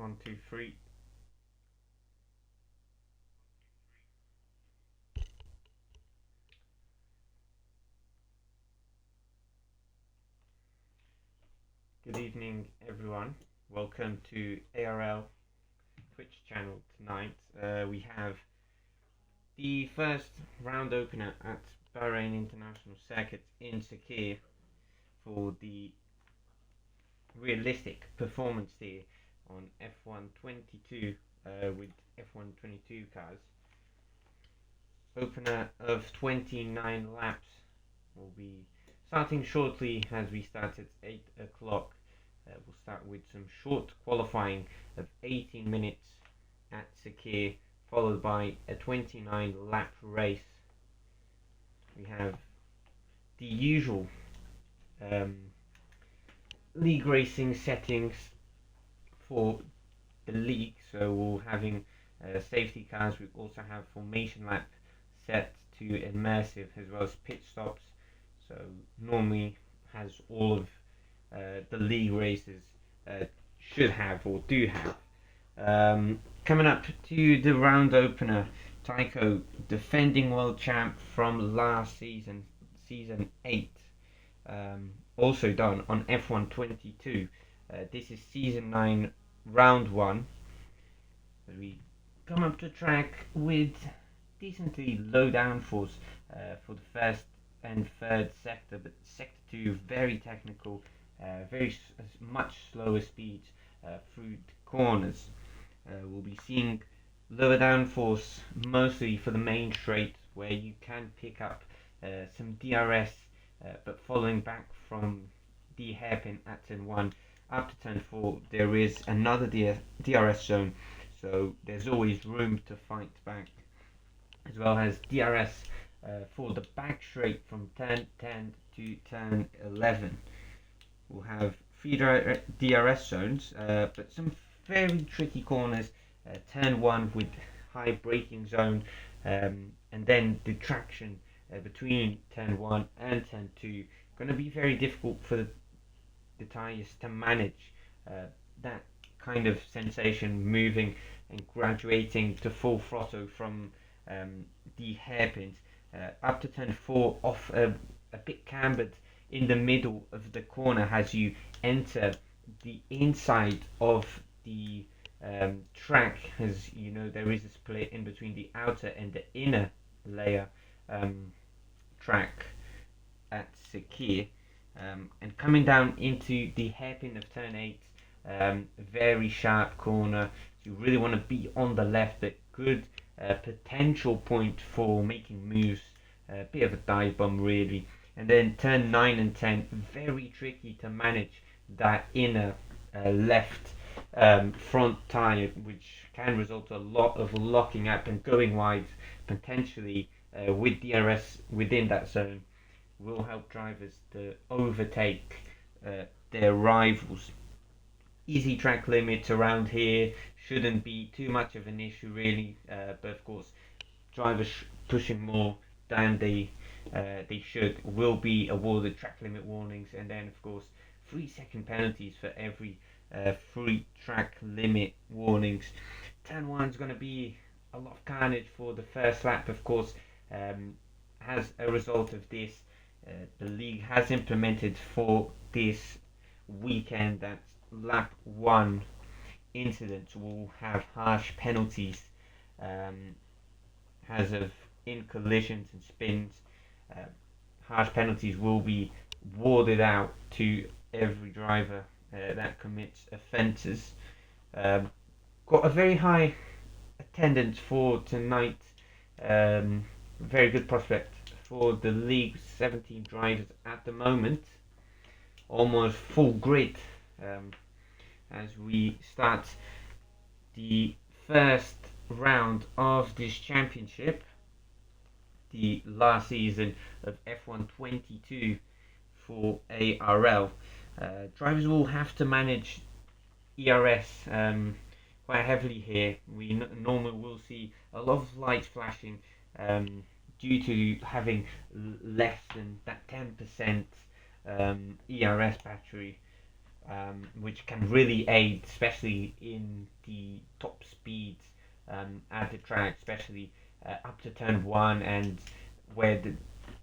One, two, three. Good evening, everyone. Welcome to ARL Twitch channel tonight. We have the first round opener at Bahrain International Circuit in Sakir for the realistic performance there on F122 with F122 cars. Opener of 29 laps will be starting shortly as we start at 8 o'clock. We'll start with some short qualifying of 18 minutes at Sakir, followed by a 29 lap race. We have the usual league racing settings for the league, so we're having safety cars. We also have formation lap set to immersive, as well as pit stops, so normally has all of the league races should have or do have. Coming up to the round opener, Tycho, defending world champ from last season, season 8, also done on F122. This is season 9, round 1. We come up to track with decently low downforce for the first and third sector, but sector 2 very technical, very much slower speeds through the corners. We'll be seeing lower downforce mostly for the main straight, where you can pick up some DRS, but following back from the hairpin at turn 1 up to turn 4 there is another DRS zone, so there's always room to fight back, as well as DRS for the back straight from turn 10 to turn 11. We'll have 3 DRS zones, but some very tricky corners. Turn 1 with high braking zone, and then the traction between turn 1 and turn 2. Going to be very difficult for the tyres to manage that kind of sensation, moving and graduating to full throttle from the hairpins up to turn 4, off a bit cambered in the middle of the corner as you enter the inside of the track. As you know, there is a split in between the outer and the inner layer track at Sakir, and coming down into the hairpin of turn 8, very sharp corner, so you really want to be on the left, but good potential point for making moves, a bit of a dive bomb really. And then turn 9 and 10, very tricky to manage that inner left front tyre, which can result in a lot of locking up and going wide potentially with DRS within that zone. Will help drivers to overtake their rivals. Easy track limits around here, shouldn't be too much of an issue really, but of course drivers pushing more than they should will be awarded track limit warnings, and then of course 3-second penalties for every 3 track limit warnings. Turn 1 is going to be a lot of carnage for the first lap, of course. As a result of this, the league has implemented for this weekend that lap 1 incidents will have harsh penalties, as of in collisions and spins. Harsh penalties will be warded out to every driver that commits offences. Got a very high attendance for tonight. Very good prospect for the league. 17 drivers at the moment, almost full grid as we start the first round of this championship, the last season of F122 for ARL. Drivers will have to manage ERS quite heavily here. We normally will see a lot of lights flashing due to having less than that 10% ERS battery. which can really aid, especially in the top speeds at the track, especially up to turn 1 and where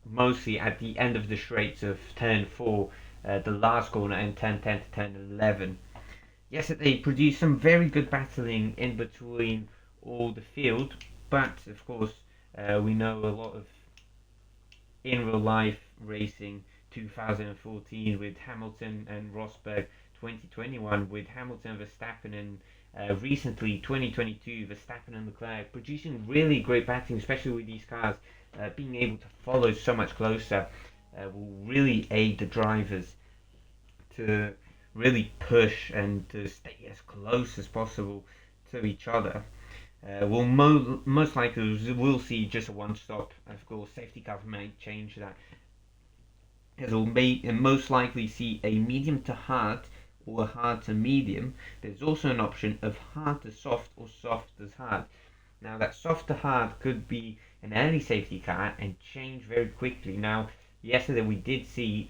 mostly at the end of the straights of turn 4, the last corner, and turn 10 to turn 11. Yesterday produced some very good battling in between all the field, but of course we know a lot of in real life racing 2014 with Hamilton and Rosberg, 2021 with Hamilton, Verstappen, and recently 2022 Verstappen and Leclerc producing really great battling, especially with these cars being able to follow so much closer will really aid the drivers to really push and to stay as close as possible to each other. We'll most likely we'll see just a one stop. Of course, safety car may change that, as we'll most likely see a medium to hard or a hard to medium. There's also an option of hard to soft or soft as hard. Now that soft to hard could be an early safety car and change very quickly. Now yesterday we did see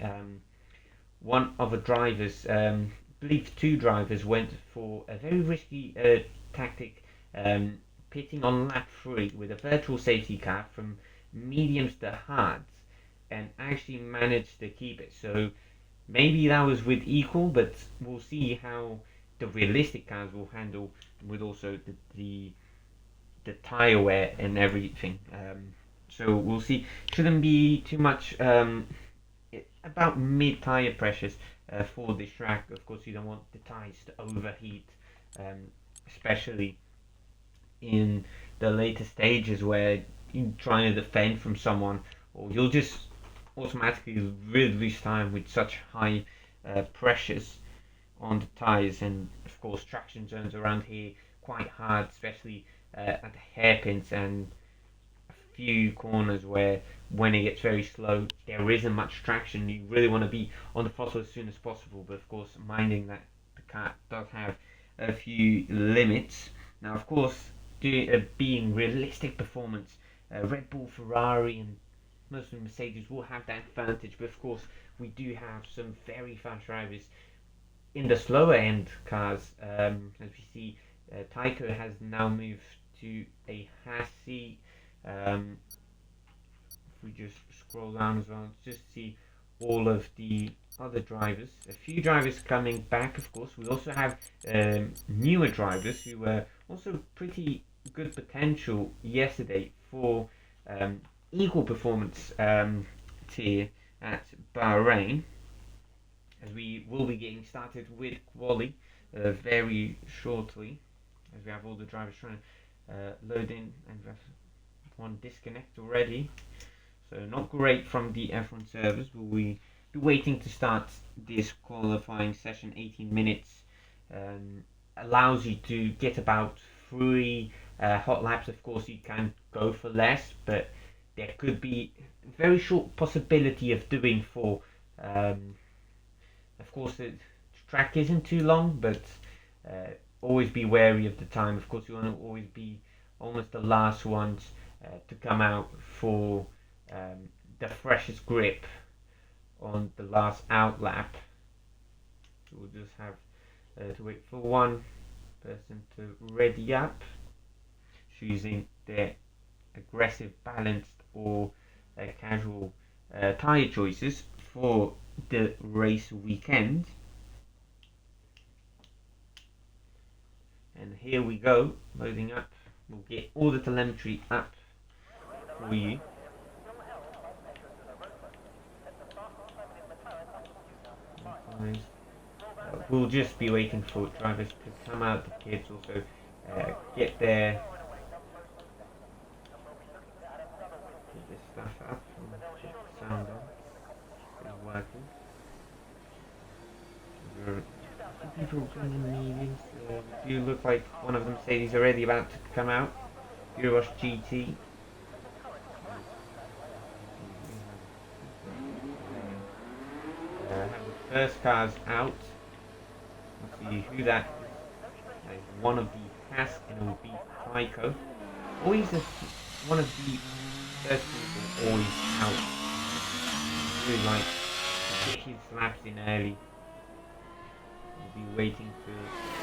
one of the drivers, I believe two drivers, went for a very risky tactic, pitting on lap 3 with a virtual safety car from mediums to hards, and actually managed to keep it. So maybe that was with equal, but we'll see how the realistic cars will handle with also the tire wear and everything. So we'll see. Shouldn't be too much about mid tire pressures for this track. Of course, you don't want the tires to overheat, especially in the later stages where you're trying to defend from someone, or you'll just automatically really lose time with such high pressures on the tires. And of course, traction zones around here quite hard, especially at the hairpins and a few corners where when it gets very slow there isn't much traction. You really want to be on the throttle as soon as possible, but of course minding that the car does have a few limits. Now of course, being realistic performance, Red Bull, Ferrari and most of the Mercedes will have that advantage, but of course we do have some very fast drivers in the slower end cars. As we see, Tycho has now moved to a Hassi. If we just scroll down as well, just see all of the other drivers. A few drivers coming back, of course. We also have newer drivers who were also pretty good potential yesterday for equal performance tier at Bahrain, as we will be getting started with quali very shortly, as we have all the drivers trying to load in, and we have one disconnect already, so not great from the F1 servers. But we be waiting to start this qualifying session. 18 minutes allows you to get about 3 hot laps. Of course you can go for less, but there could be a very short possibility of doing 4. Of course the track isn't too long, but always be wary of the time. Of course you want to always be almost the last ones to come out for the freshest grip on the last out lap. So we'll just have to wait for one person to ready up, choosing their aggressive, balanced or casual tyre choices for the race weekend. And here we go, loading up. We'll get all the telemetry up for you. We'll just be waiting for drivers to come out, the kids also get their stuff up and get the sound on. It's working. People joining meetings. Do look like one of the Mercedes already about to come out. Eurorush GT. Have the first cars out. Let's see who that is. One of the Haas, and it will be Tycho. Always one of the first people always out. Really like to get his laps in early. We'll be waiting to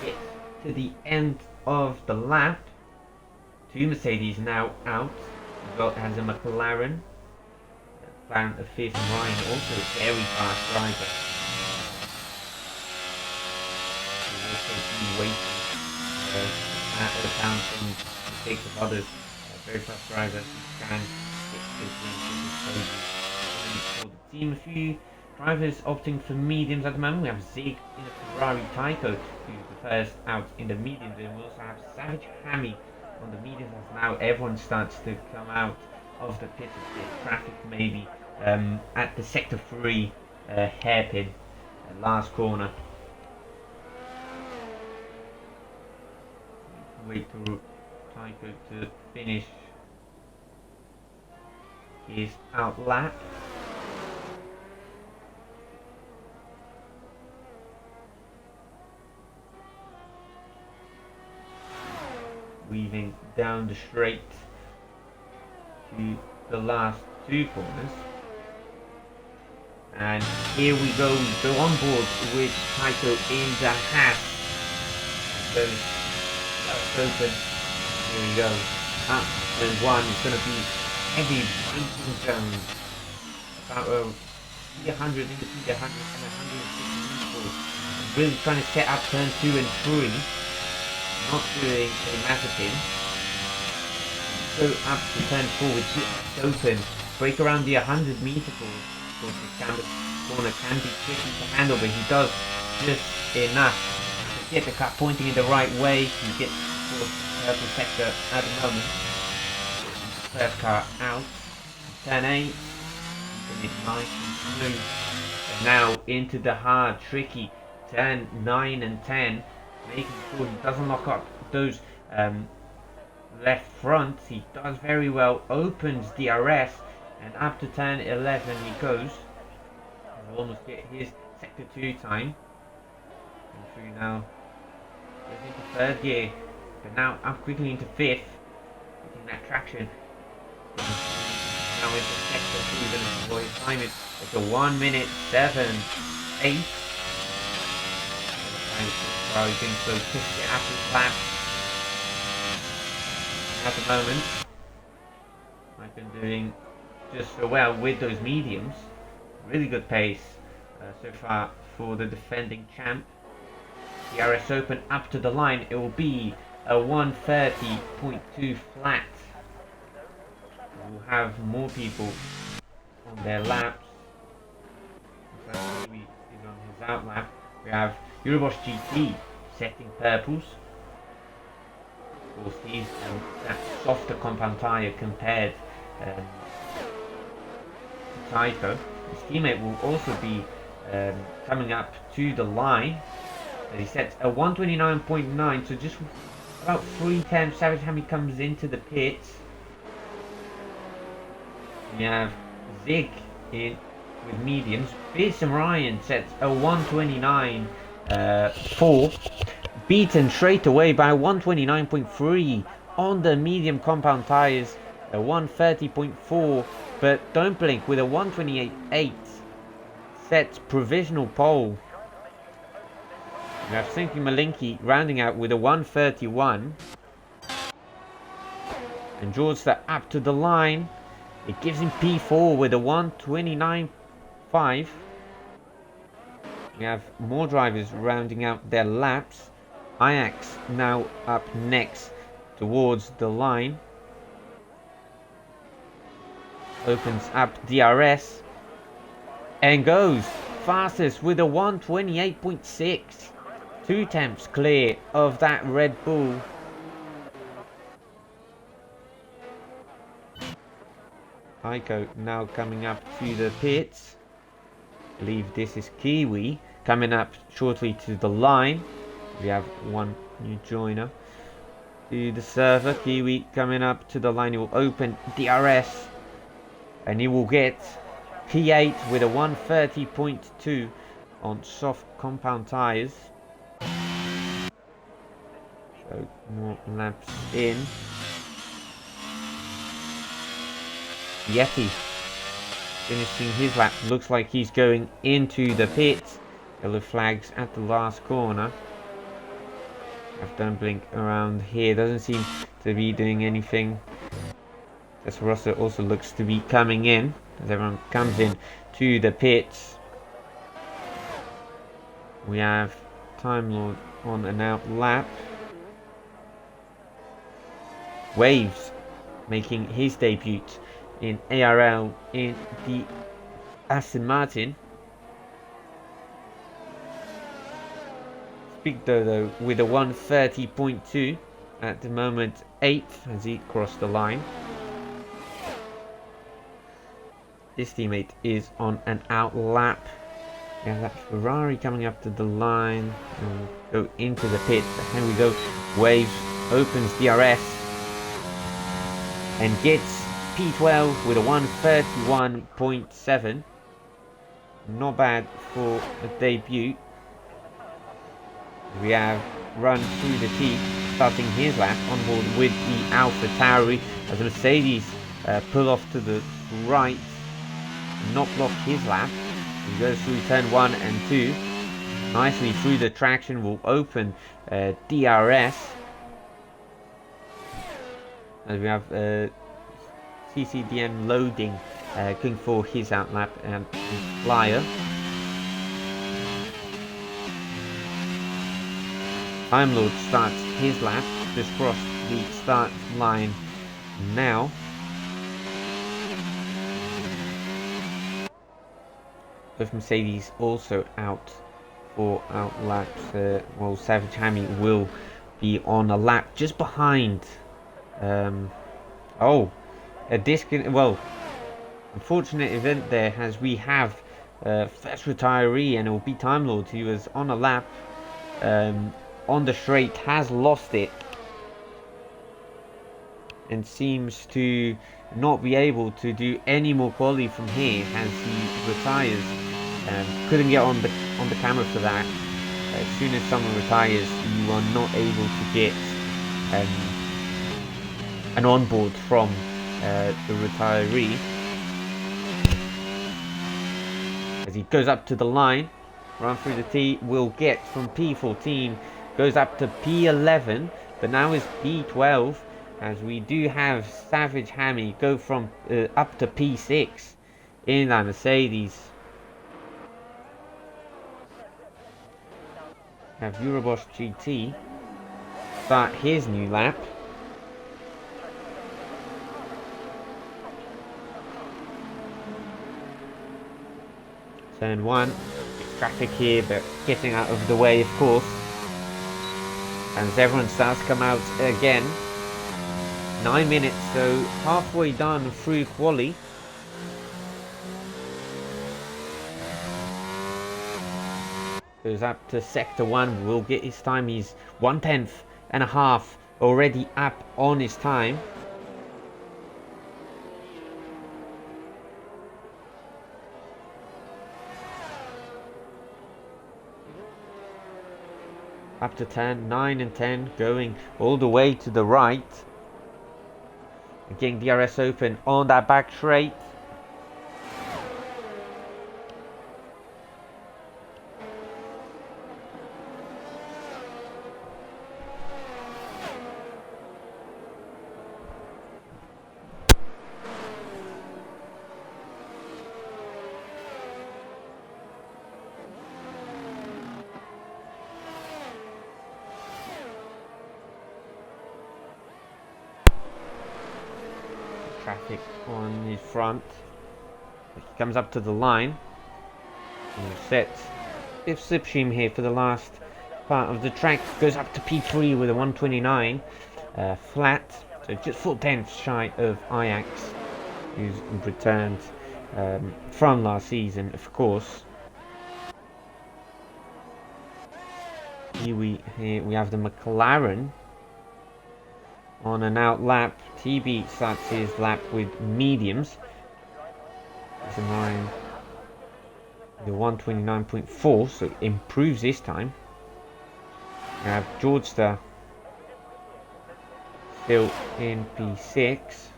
get to the end of the lap. Two Mercedes now out. We've got has a McLaren. McLaren a fifth, and Ryan also a very fast driver. We'll also be waiting at the town from mistakes of others. Very fast driver who can get this for the team. A few drivers opting for mediums at the moment. We have Zig in a Ferrari Tyco, who's the first out in the mediums, and we also have Savage Hammy on the mediums as now everyone starts to come out of the pit of the traffic, maybe at the sector 3 hairpin, last corner. Wait for Tyco to finish his out lap. Weaving down the straight to the last two corners. And here we go on board with Tyco in the hat. So that's open. Here we go. Up and one. It's going to be heavy braking zone. About 100 into 100 and 150 meters. Really trying to set up turn 2 and 3. Not doing a massive pin. Go up to turn 4 with it open. Break around the 100 meter course. Of course, the corner can be tricky to handle, but he does just enough to get the car pointing in the right way. You get the purple sector at the moment. First car out. Turn 8. Keeping it nice and smooth. And now into the hard, tricky turn 9 and 10. Making sure he doesn't lock up those left fronts. He does very well. Opens DRS and up to turn 11 he goes. He'll almost get his sector 2 time. And through now. Goes into third gear. But now up quickly into fifth. Getting that traction. Now into sector 2. Going to avoid time. It's a 1 minute 7-8. Driving, so just get after the lap at the moment. I've been doing just so well with those mediums. Really good pace so far for the defending champ. The RS Open up to the line, it will be a 1:30.2 flat. We'll have more people on their laps. He's on his out lap. We have Euroboss GT setting purples. Of course, he's that softer compound tyre compared to Tyco. His teammate will also be coming up to the line. He sets a 129.9, so just about 3 times Savage Hammy comes into the pits. We have Zig in with mediums. Fearsome Ryan sets a 129.4, beaten straight away by 129.3 on the medium compound tires, a 130.4, but don't blink with a 128.8 sets provisional pole. We have Sinky Malinky rounding out with a 131, and George that up to the line. It gives him P4 with a 129.5. We have more drivers rounding out their laps. Ajax now up next towards the line. Opens up DRS and goes fastest with a 128.6. 2 temps clear of that Red Bull. Tyco now coming up to the pits. I believe this is Kiwi coming up shortly to the line. We have one new joiner to the server. Kiwi coming up to the line. He will open DRS and he will get P8 with a 130.2 on soft compound tires. So more laps in. Yeti finishing his lap. Looks like he's going into the pits. Yellow flags at the last corner. Don't blink around here. Doesn't seem to be doing anything. Rossa also looks to be coming in as everyone comes in to the pits. We have Time Lord on an out lap. Waves making his debut in ARL in the Aston Martin. Speak though with a 1:30.2 at the moment, 8th as he crossed the line. His teammate is on an out lap. We have that Ferrari coming up to the line and go into the pit. Here we go. Waves opens DRS and gets P12 with a 1:31.7. Not bad for a debut. We have run through the T, starting his lap on board with the AlphaTauri as the Mercedes pull off to the right, not block his lap. He goes through turn 1 and 2, nicely through the traction, will open DRS. As we have CCDM loading, going for his outlap and flyer. Time Lord starts his lap, just crossed the start line now. Both Mercedes also out for out laps. Well, Savage Hammy will be on a lap just behind. A unfortunate event there, as we have first retiree, and it will be Time Lord, who was on a lap on the straight, has lost it and seems to not be able to do any more quality from here as he retires. Couldn't get on the camera for that. As soon as someone retires, you are not able to get an onboard from the retiree. As he goes up to the line, run through the T, will get from P14, goes up to P11, but now is P12, as we do have Savage Hammy go from up to P6 in that Mercedes. Have Euroboss GT start his new lap. Turn 1, traffic here, but getting out of the way, of course. And as everyone starts to come out again, 9 minutes, so halfway done through quali. Goes up to sector 1, will get his time. He's 1/10.5 already up on his time. Up to 10, 9 and 10, going all the way to the right. Getting DRS open on that back straight. Traffic on his front. He comes up to the line. And sets if slipstream here for the last part of the track. Goes up to P3 with a 1:29 flat. So just 4/10 shy of Ajax, who's returned from last season, of course. Here we have the McLaren on an out lap. TB starts his lap with mediums. It's a 1:29.4, so improves this time. We have Georgester still in P6.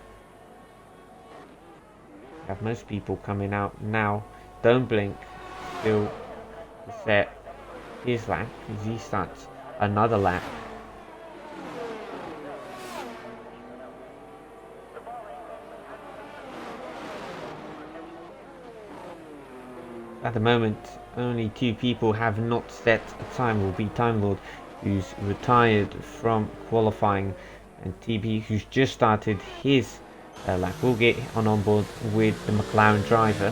We have most people coming out now. Don't Blink still to set his lap as he starts another lap. At the moment, only 2 people have not set a time. Will be Time Lord, who's retired from qualifying, and TB, who's just started his lap. Will get on board with the McLaren driver,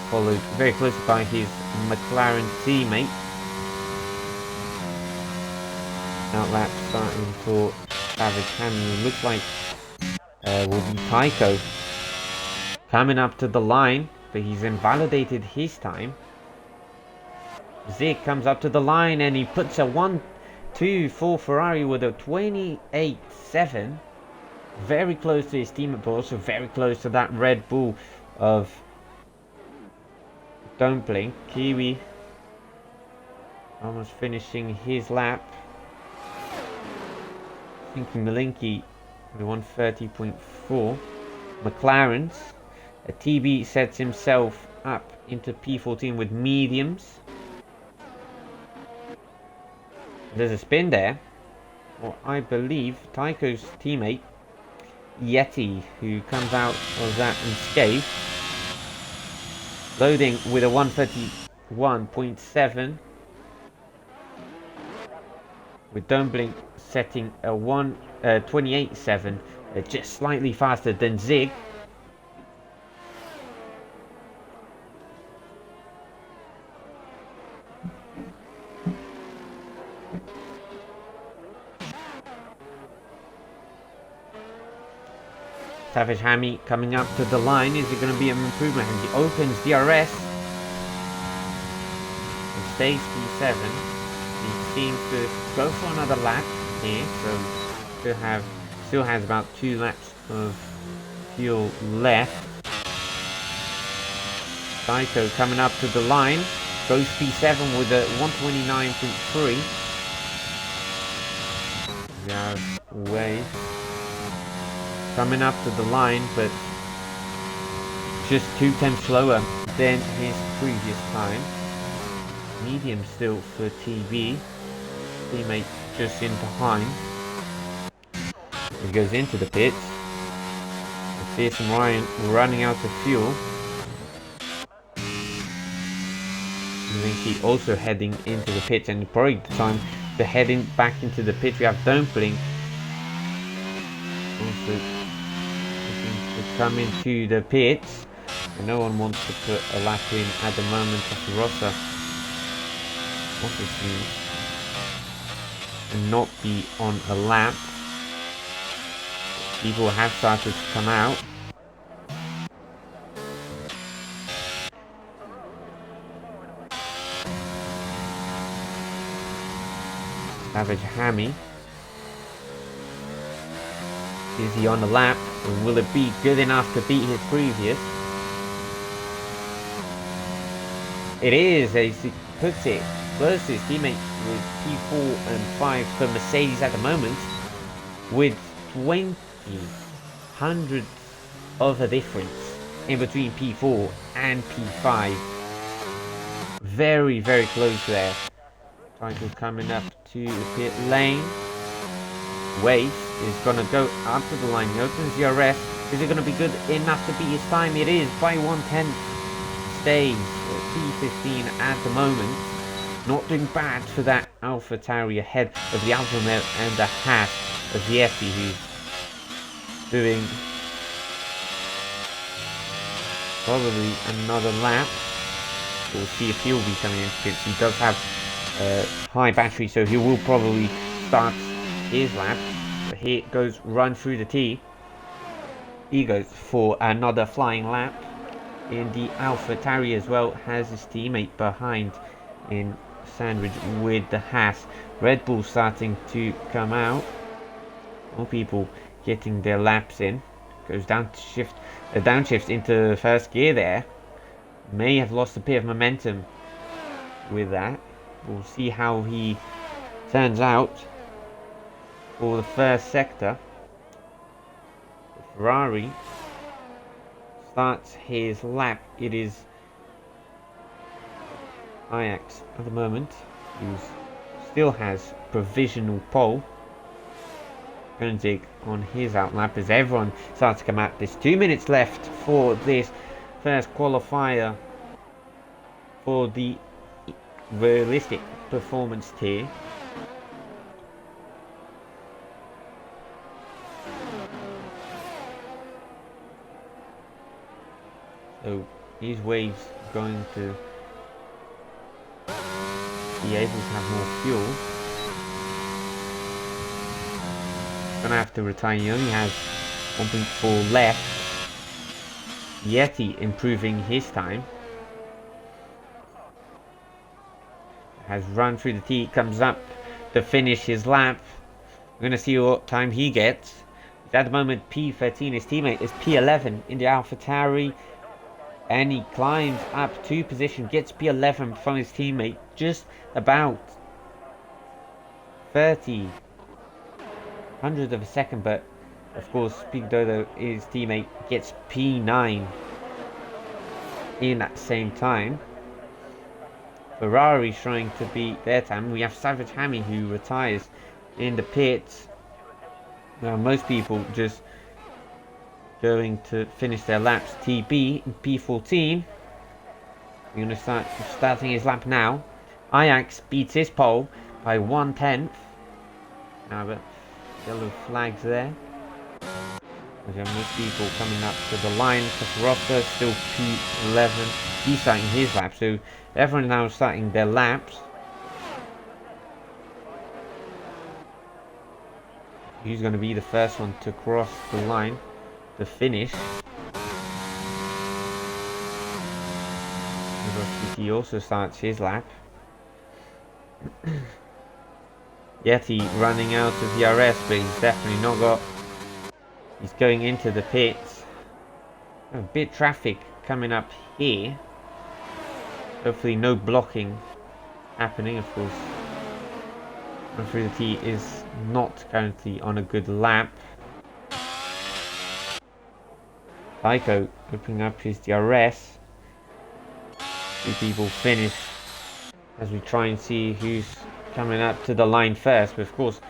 followed very closely by his McLaren teammate. Now lap starting for Savage Hamlin. Looks like will be Tycho coming up to the line, but he's invalidated his time. Zig comes up to the line and he puts a 1-2 for Ferrari with a 28.7. Very close to his teammate, but also very close to that Red Bull of Don't Blink. Kiwi almost finishing his lap. I think Malinki with 130.4. McLaren's. TB sets himself up into P14 with mediums. There's a spin there. Well, I believe Tycho's teammate, Yeti, who comes out of that unscathed. Loading with a 131.7. With Don't Blink setting a 28.7. Just slightly faster than Zig. Savage Hammy coming up to the line. Is it going to be an improvement? And he opens DRS. It stays P7. He seems to go for another lap here, so still has about 2 laps of fuel left. Psycho coming up to the line. Goes P7 with a 129.3. We have Wade coming up to the line, but just 2 tenths slower than his previous time. Medium still for TB. Teammate just in behind. He goes into the pits. Fearsome Ryan running out of fuel. Linky also heading into the pits, and probably the time to heading back into the pits. We have Don't Blink also looking to come into the pits, and no one wants to put a lap in at the moment. Rossa wants to not be on a lap. People have started to come out. Savage Hammy. Is he on the lap? Or will it be good enough to beat his previous? It is, as he puts it, close to his teammate with P4 and 5 for Mercedes at the moment, with 20 hundredths of a difference in between P4 and P5. Very, very close there. Title coming up to the pit lane. Waste is going to go up to the line. He opens the RS. Is it going to be good enough to beat his time? It is by 1/10. Stays P15 at the moment. Not doing bad for that Alpha Tauri ahead of the Alfa Romeo and the Haas of Yeti, who's doing probably another lap. We'll see if he'll be coming into pits. He does have high battery, so he will probably start his lap. But he goes run through the T. He goes for another flying lap in the Alpha Tauri as well. Has his teammate behind in sandwich with the Haas. Red Bull starting to come out. More people getting their laps in. Goes down to shift, downshift into first gear there. May have lost a bit of momentum with that. We'll see how he turns out for the first sector. Ferrari starts his lap. It is Ajax at the moment, who still has provisional pole. Koenig on his outlap as everyone starts to come out. There's 2 minutes left for this first qualifier for the realistic performance tier. So these waves are going to be able to have more fuel. Gonna have to retire. He only has 1.4 left. Yeti improving his time. Has run through the T, comes up to finish his lap. We're gonna see what time he gets. At the moment P13, his teammate is P11 in the AlphaTauri, and he climbs up 2 positions, gets P11 from his teammate, just about 30 hundredths of a second, but of course Big Dodo, his teammate, gets P9 in that same time. Ferrari trying to beat their time. We have Savage Hammy who retires in the pits. Now most people just going to finish their laps. TB in P14. We're going to start starting his lap now. Ajax beats his pole by 1/10. Now the yellow flags there. We have most people coming up to the line. Casarotta still P11. He's starting his lap, so everyone now starting their laps. Who's going to be the first one to cross the line to finish? He also starts his lap. Yeti running out of the RS, but he's definitely not got. He's going into the pits. A bit of traffic coming up here. Hopefully no blocking happening, of course. Run through the T is not currently on a good lap. Tycho opening up his DRS. 2 people finish as we try and see who's coming up to the line first, but of course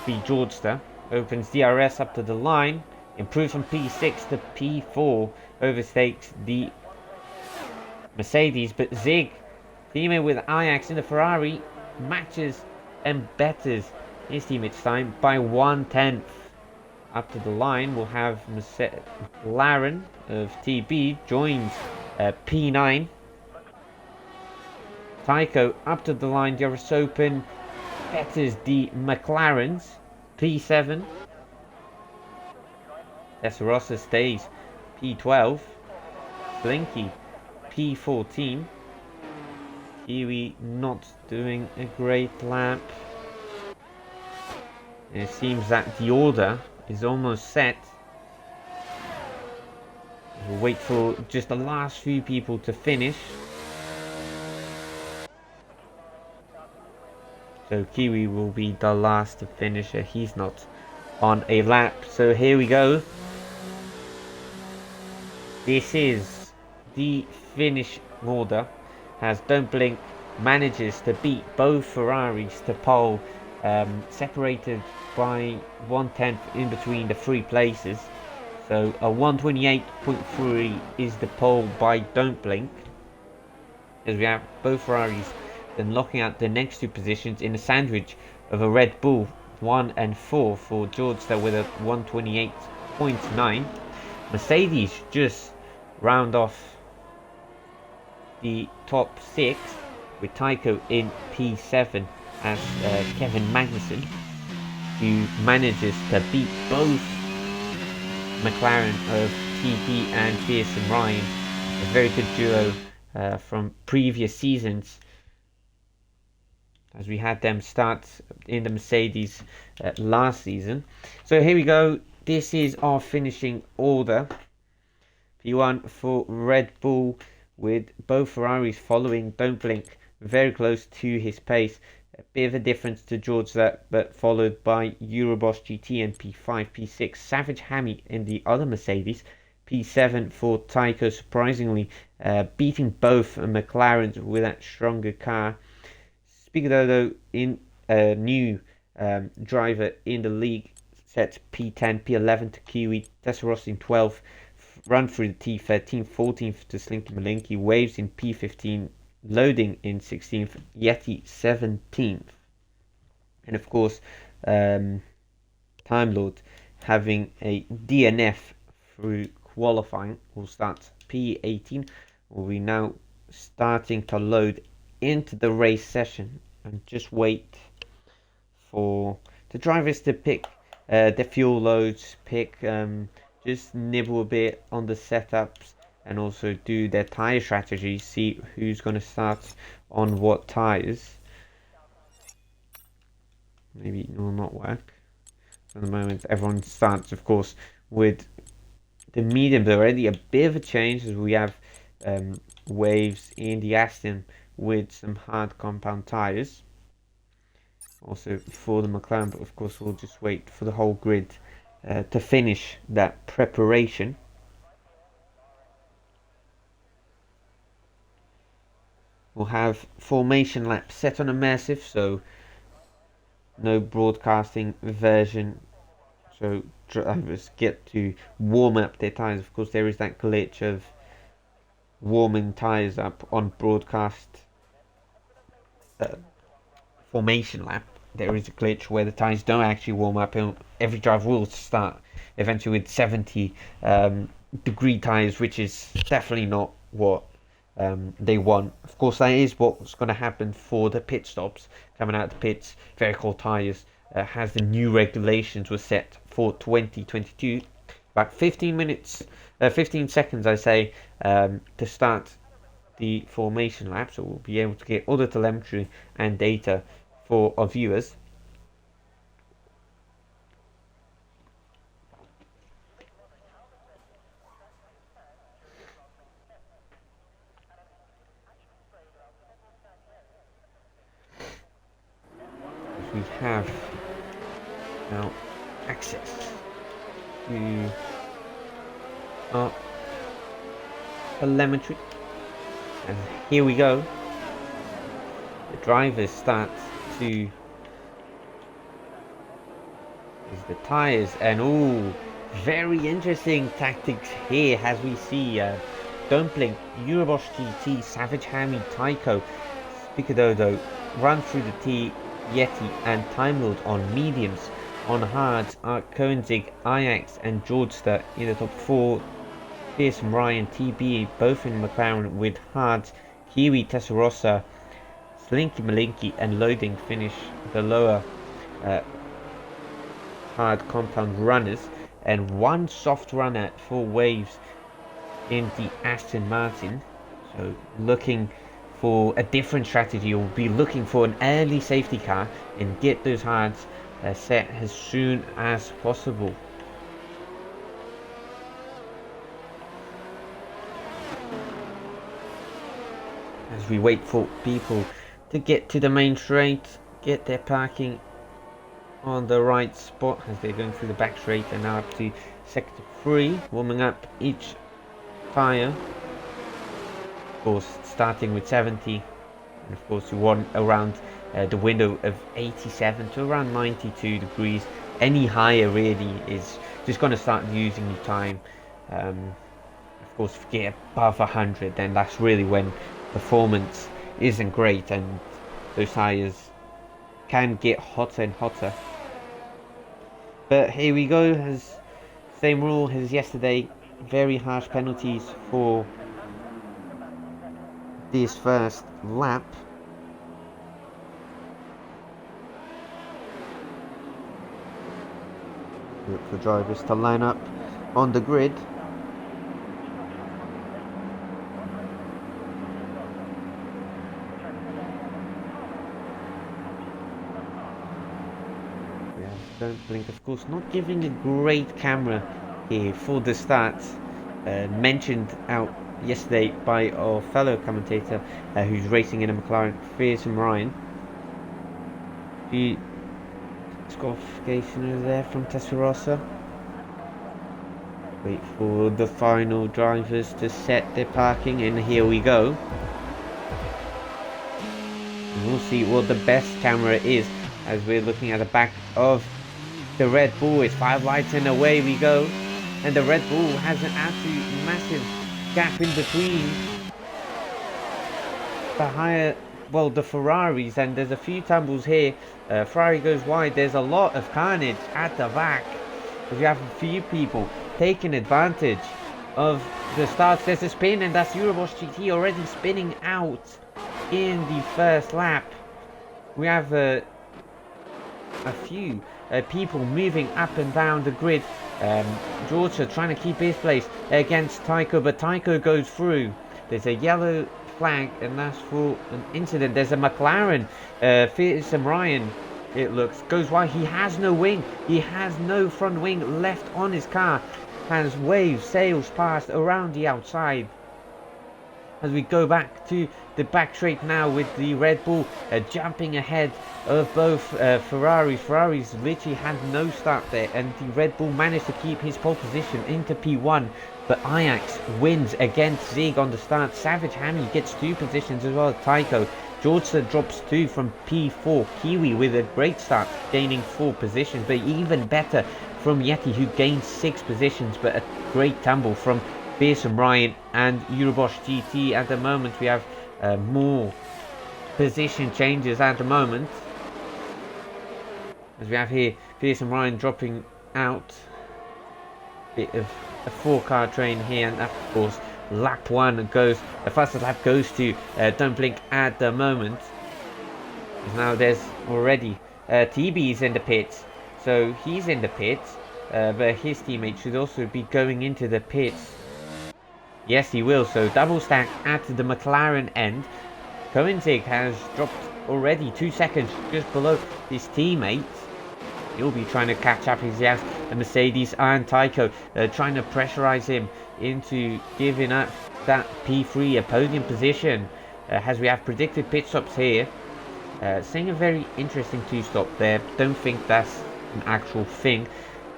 the Georgester opens DRS up to the line, improves from P6 to P4, overtakes the Mercedes, but Zig, teammate with Ajax in the Ferrari, matches and betters his teammate's time by 1/10. Up to the line, we'll have McLaren of TB joins P9. Tycho up to the line, DRS open, betters the McLarens, P7. Testarossa stays P12. Blinky P14. Kiwi not doing a great lap. And it seems that the order is almost set. We'll wait for just the last few people to finish. So Kiwi will be the last to finish. He's not on a lap. So here we go. This is the finish order, as Don't Blink manages to beat both Ferraris to pole, separated by 1/10 in between the 3 places. So a 128.3 is the pole by Don't Blink, as we have both Ferraris then locking out the next 2 positions in a sandwich of a Red Bull 1 and 4 for Georgester with a 128.9. Mercedes just round off the top 6 with Tycho in P7 as Kevin Magnussen, who manages to beat both McLaren of TP and Pearson Ryan, a very good duo from previous seasons, as we had them start in the Mercedes last season. So here we go. This is our finishing order. P1 for Red Bull, with both Ferraris following Don't Blink very close to his pace. A bit of a difference to George that, but followed by Euroboss GT and P5, P6. Savage Hammy in the other Mercedes, P7 for Tycho, surprisingly, beating both McLarens with that stronger car. Speaking though, in a new driver in the league, set P10, P11 to Kiwi, Testarossa in 12th, run through the T13, 14th to Slinky Malinky, Waves in P15, Loading in 16th, Yeti 17th. And of course, Time Lord having a DNF through qualifying will start P18. We're now starting to load into the race session and just wait for the drivers to pick their fuel loads, just nibble a bit on the setups, and also do their tire strategy, see who's going to start on what tires. Maybe it will not work. For the moment, everyone starts, of course, with the medium, but already a bit of a change as we have Waves in the Aston with some hard compound tires. Also for the McLaren, but of course we'll just wait for the whole grid to finish that preparation. We'll have formation lap set on immersive, so no broadcasting version, so drivers get to warm up their tires. Of course, there is that glitch of warming tires up on broadcast formation lap. There is a glitch where the tires don't actually warm up, and every driver will start eventually with 70 degree tires, which is definitely not what they want. Of course, that is what's going to happen for the pit stops. Coming out of the pits, Very Cold Tires has the new regulations were set for 2022. About 15 seconds, I say, to start the formation lap, so we'll be able to get all the telemetry and data for our viewers. We have now access to our telemetry, and here we go. The drivers start to use the tires, and very interesting tactics here as we see Don't Blink, Eurobosch GT, Savage Hammy, Tycho, Spicadodo run through the T, Yeti and Time Lord on mediums. On hards are Koenigsegg, Ajax and Georgester in the top 4. Pearson, Ryan, TB both in McLaren with hards. Kiwi, Testarossa, Slinky Malinky and Loading finish the lower hard compound runners, and one soft runner for Waves in the Aston Martin. So looking for a different strategy, we'll be looking for an early safety car and get those hards set as soon as possible. As we wait for people to get to the main straight, get their parking on the right spot as they're going through the back straight, and now up to sector 3, warming up each tyre. Of course, starting with 70, and of course you want around the window of 87 to around 92 degrees. Any higher really is just going to start using your time. Of course, if you get above 100, then that's really when performance isn't great, and those tyres can get hotter and hotter. But here we go, as same rule as yesterday, very harsh penalties for this first lap. Look for drivers to line up on the grid. Don't Blink, of course, not giving a great camera here for the start. Mentioned out yesterday by our fellow commentator who's racing in a McLaren, Fearsome Ryan. The disqualification over there from Testarossa. Wait for the final drivers to set their parking, and here we go. And we'll see what the best camera is as we're looking at the back of the Red Bull. It's 5 lights and away we go. And the Red Bull has an absolute massive gap in between the Ferraris, and there's a few tumbles here. Ferrari goes wide. There's a lot of carnage at the back. We have a few people taking advantage of the starts. There's a spin, and that's Eurobosch GT already spinning out in the first lap. We have a few people moving up and down the grid. Georgia trying to keep his place against Tycho, but Tycho goes through. There's a yellow flag, and that's for an incident. There's a McLaren, Fearsome Ryan, it looks, goes wide. He has no wing. He has no front wing left on his car. Has waves, sails past around the outside. As we go back to the back straight now with the Red Bull jumping ahead of both Ferraris. Ferraris literally had no start there, and the Red Bull managed to keep his pole position into P1. But Ajax wins against Zig on the start. Savage Hammy gets 2 positions as well as Tycho. Georgestad drops 2 from P4. Kiwi with a great start, gaining 4 positions, but even better from Yeti, who gains 6 positions, but a great tumble from Fearsome Ryan and Eurobosch GT. At the moment we have more position changes at the moment, as we have here Fearsome Ryan dropping out. Bit of a 4-car train here, and of course lap 1 goes, the fastest lap goes to Don't Blink at the moment. Now there's already TB's in the pits, so he's in the pits, but his teammate should also be going into the pits. Yes, he will. So double stack at the McLaren end. Koenigsegg has dropped already 2 seconds just below his teammates. He'll be trying to catch up his Yas and Mercedes and Tycho, trying to pressurize him into giving up that P3, a podium position, as we have predicted pit stops here. Seeing a very interesting 2-stop there. Don't think that's an actual thing,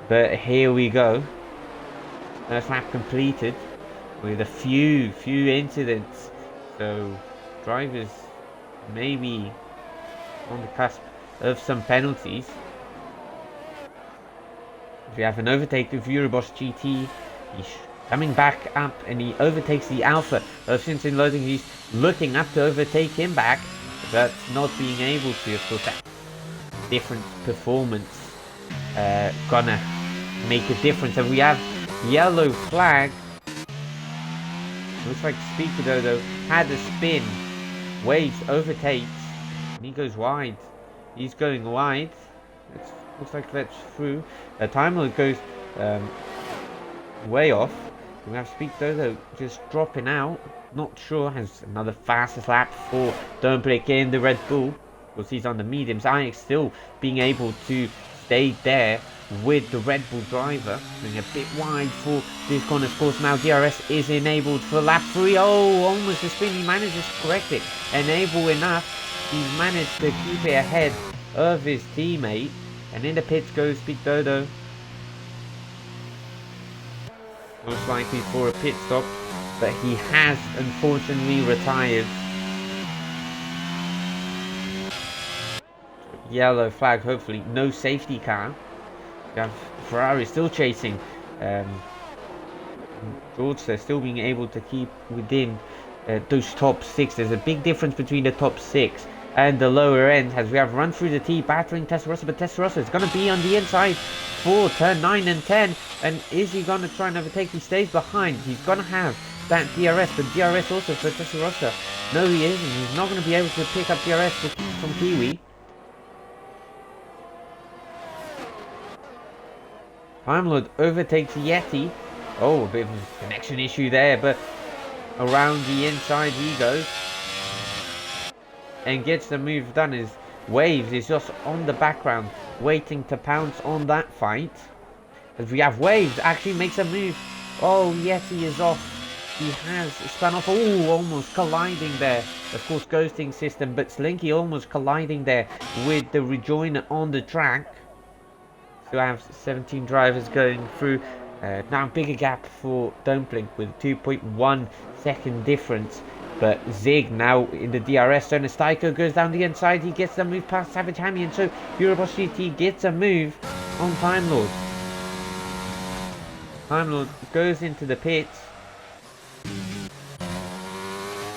but here we go. First lap completed with a few incidents, so drivers may be on the cusp of some penalties. We have an overtake of Eurobosch GT. He's coming back up, and he overtakes the Alpha of Cincinnati Loading. He's looking up to overtake him back, but not being able to. Of course, that different performance gonna make a difference. And we have yellow flag. Looks like Speaker Dodo had a spin. Waves overtakes, and he goes wide. He's going wide. Looks like that's through. Time Lord goes way off. We have Speak Dodo just dropping out. Not sure. Has another fastest lap for Don't Break in the Red Bull. Because he's on the mediums. Ajax still being able to stay there with the Red Bull driver. Going a bit wide for this corner. Of course, now DRS is enabled for lap 3. Oh, almost a spin. He manages to correct it. Enable enough. He's managed to keep it ahead of his teammate. And in the pits goes Speak Dodo. Most likely for a pit stop, but he has unfortunately retired. Yellow flag, hopefully no safety car. We have Ferrari still chasing. George, they're still being able to keep within those top 6. There's a big difference between the top 6 and the lower end, as we have run through the T, battering Testarossa, but Testarossa is going to be on the inside for turn 9 and 10, and is he going to try and overtake? He stays behind. He's going to have that DRS, but DRS also for Testarossa. No, he isn't. He's not going to be able to pick up DRS from Kiwi. Time Lord overtakes Yeti. Oh, a bit of a connection issue there, but around the inside he goes. And gets the move done. As Waves is just on the background waiting to pounce on that fight. As we have Waves actually makes a move. Oh, Yeti is off. He has spun off. Oh, almost colliding there. Of course, ghosting system, but Slinky almost colliding there with the rejoiner on the track. So I have 17 drivers going through Now bigger gap for Dumpling with 2.1 second difference. But Zig now in the DRS zone as Tycho goes down the inside. He gets the move past Savage Hammy, and so Euroboss GT gets a move on Time Lord. Time Lord goes into the pits.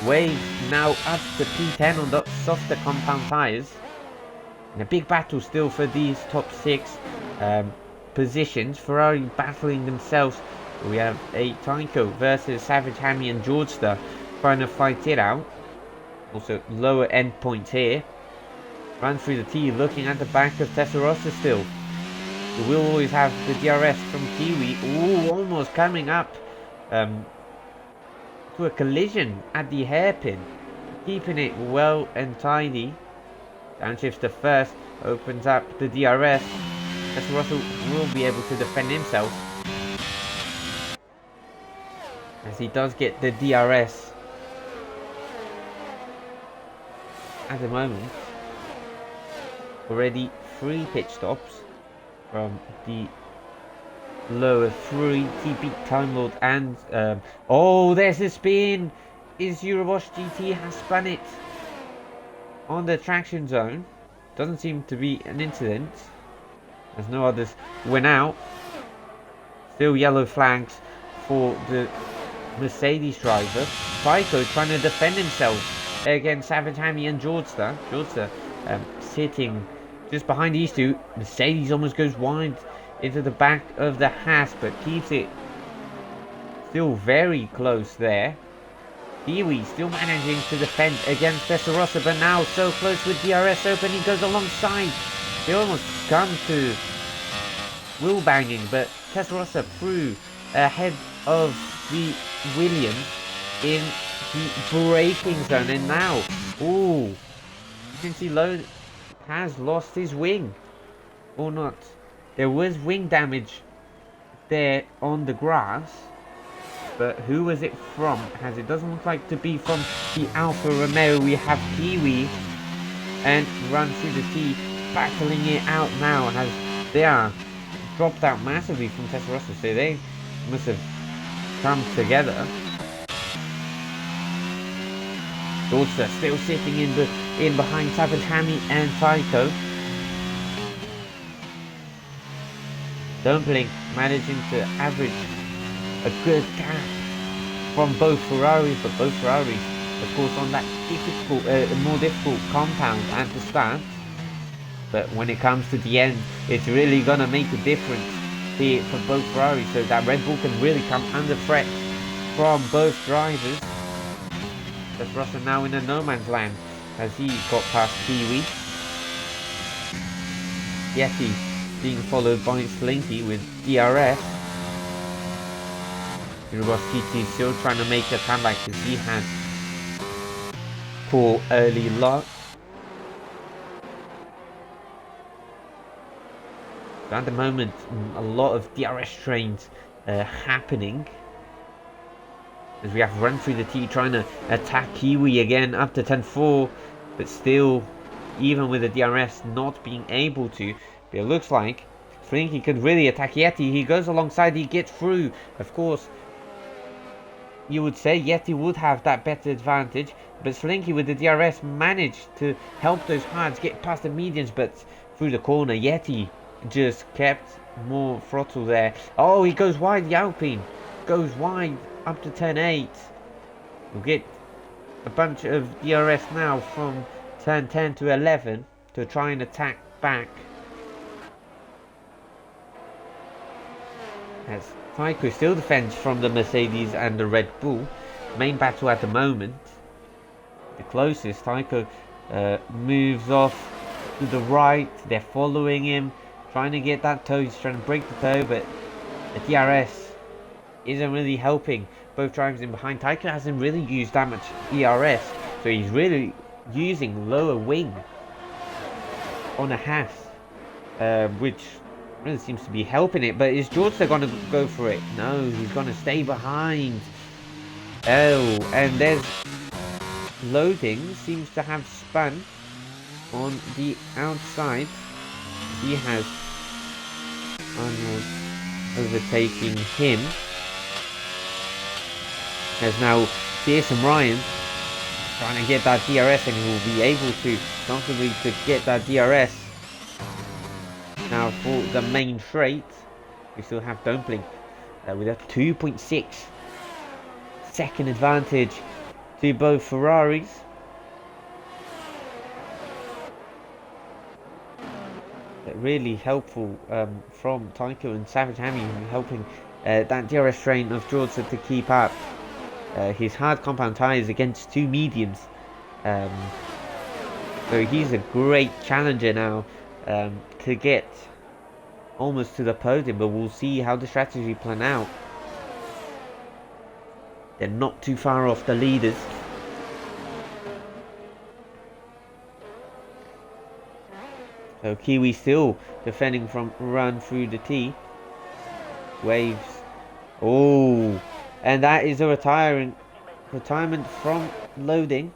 Waves now up to P10 on the softer compound tyres. And a big battle still for these top 6 positions. Ferrari battling themselves. We have a Tycho versus Savage Hammy and Georgester trying to fight it out. Also lower end points here. Run through the T, looking at the back of Testarossa still. We will always have the DRS from Kiwi. Ooh, almost coming up to a collision at the hairpin. Keeping it well and tidy. Downshifts to first, opens up the DRS. Testarossa will be able to defend himself, as he does get the DRS at the moment. Already 3 pit stops from the lower 3. TP Time Lord and oh, there's a spin. Is Euroboss GT has spun it on the traction zone. Doesn't seem to be an incident, as no others went out. Still yellow flags for the Mercedes driver. Tycho trying to defend himself against Savage Hammy and Georgester. Georgester sitting just behind these two. Mercedes almost goes wide into the back of the Haas, but keeps it still very close there. Kiwi still managing to defend against Testarossa, but now so close with DRS open. He goes alongside. They almost come to wheel banging, but Testarossa through ahead of the Williams in the braking zone. And now, ooh, you can see Lone has lost his wing, or not. There was wing damage there on the grass, but who was it from? As it doesn't look like to be from the Alfa Romeo. We have Kiwi and Run Through the T battling it out now, as they are dropped out massively from Testarossa, so they must have come together. Georgester still sitting in behind Savage Hammy and Tycho. Dumpling managing to average a good gap from both Ferraris, but both Ferraris, of course, on that difficult, more difficult compound at the start. But when it comes to the end, it's really gonna make a difference here for both Ferraris, so that Red Bull can really come under threat from both drivers. That's Russell now in a no man's land as he got past Kiwi. Yeti being followed by Slinky with DRS. Euroboss GT still trying to make a comeback as he had poor early luck. So at the moment, a lot of DRS trains happening, as we have to run through the T trying to attack Kiwi again up to 10-4, but still, even with the DRS not being able to. But it looks like Slinky could really attack Yeti. He goes alongside, he gets through. Of course, you would say Yeti would have that better advantage, but Slinky with the DRS managed to help those hards get past the medians, but through the corner, Yeti just kept more throttle there. Oh, he goes wide, the Alpine goes wide up to turn 8. We'll get a bunch of DRS now from turn 10 to 11 to try and attack back, as Tycho still defends from the Mercedes and the Red Bull. Main battle at the moment. The closest, Tycho moves off to the right. They're following him, trying to get that toe. He's trying to break the toe, but the DRS isn't really helping both drivers in behind. Tycho hasn't really used that much DRS, so he's really using lower wing on a Haas, which really seems to be helping it. But is Georgester going to go for it? No, he's going to stay behind. Oh, and there's loading, seems to have spun on the outside. He has overtaking him. As now Fearsome Ryan trying to get that DRS, and he will be able to comfortably to get that DRS. Now for the main straight, we still have Dumpling with a 2.6 second advantage to both Ferraris. Really helpful from Tycho and Savage Hammy, helping that DRS train of Georgia to keep up. His hard compound tyres against two mediums. So he's a great challenger now to get almost to the podium, but we'll see how the strategy plan out. They're not too far off the leaders. So Kiwi still defending from run through the T. Waves. Oh, and that is a retirement from loading.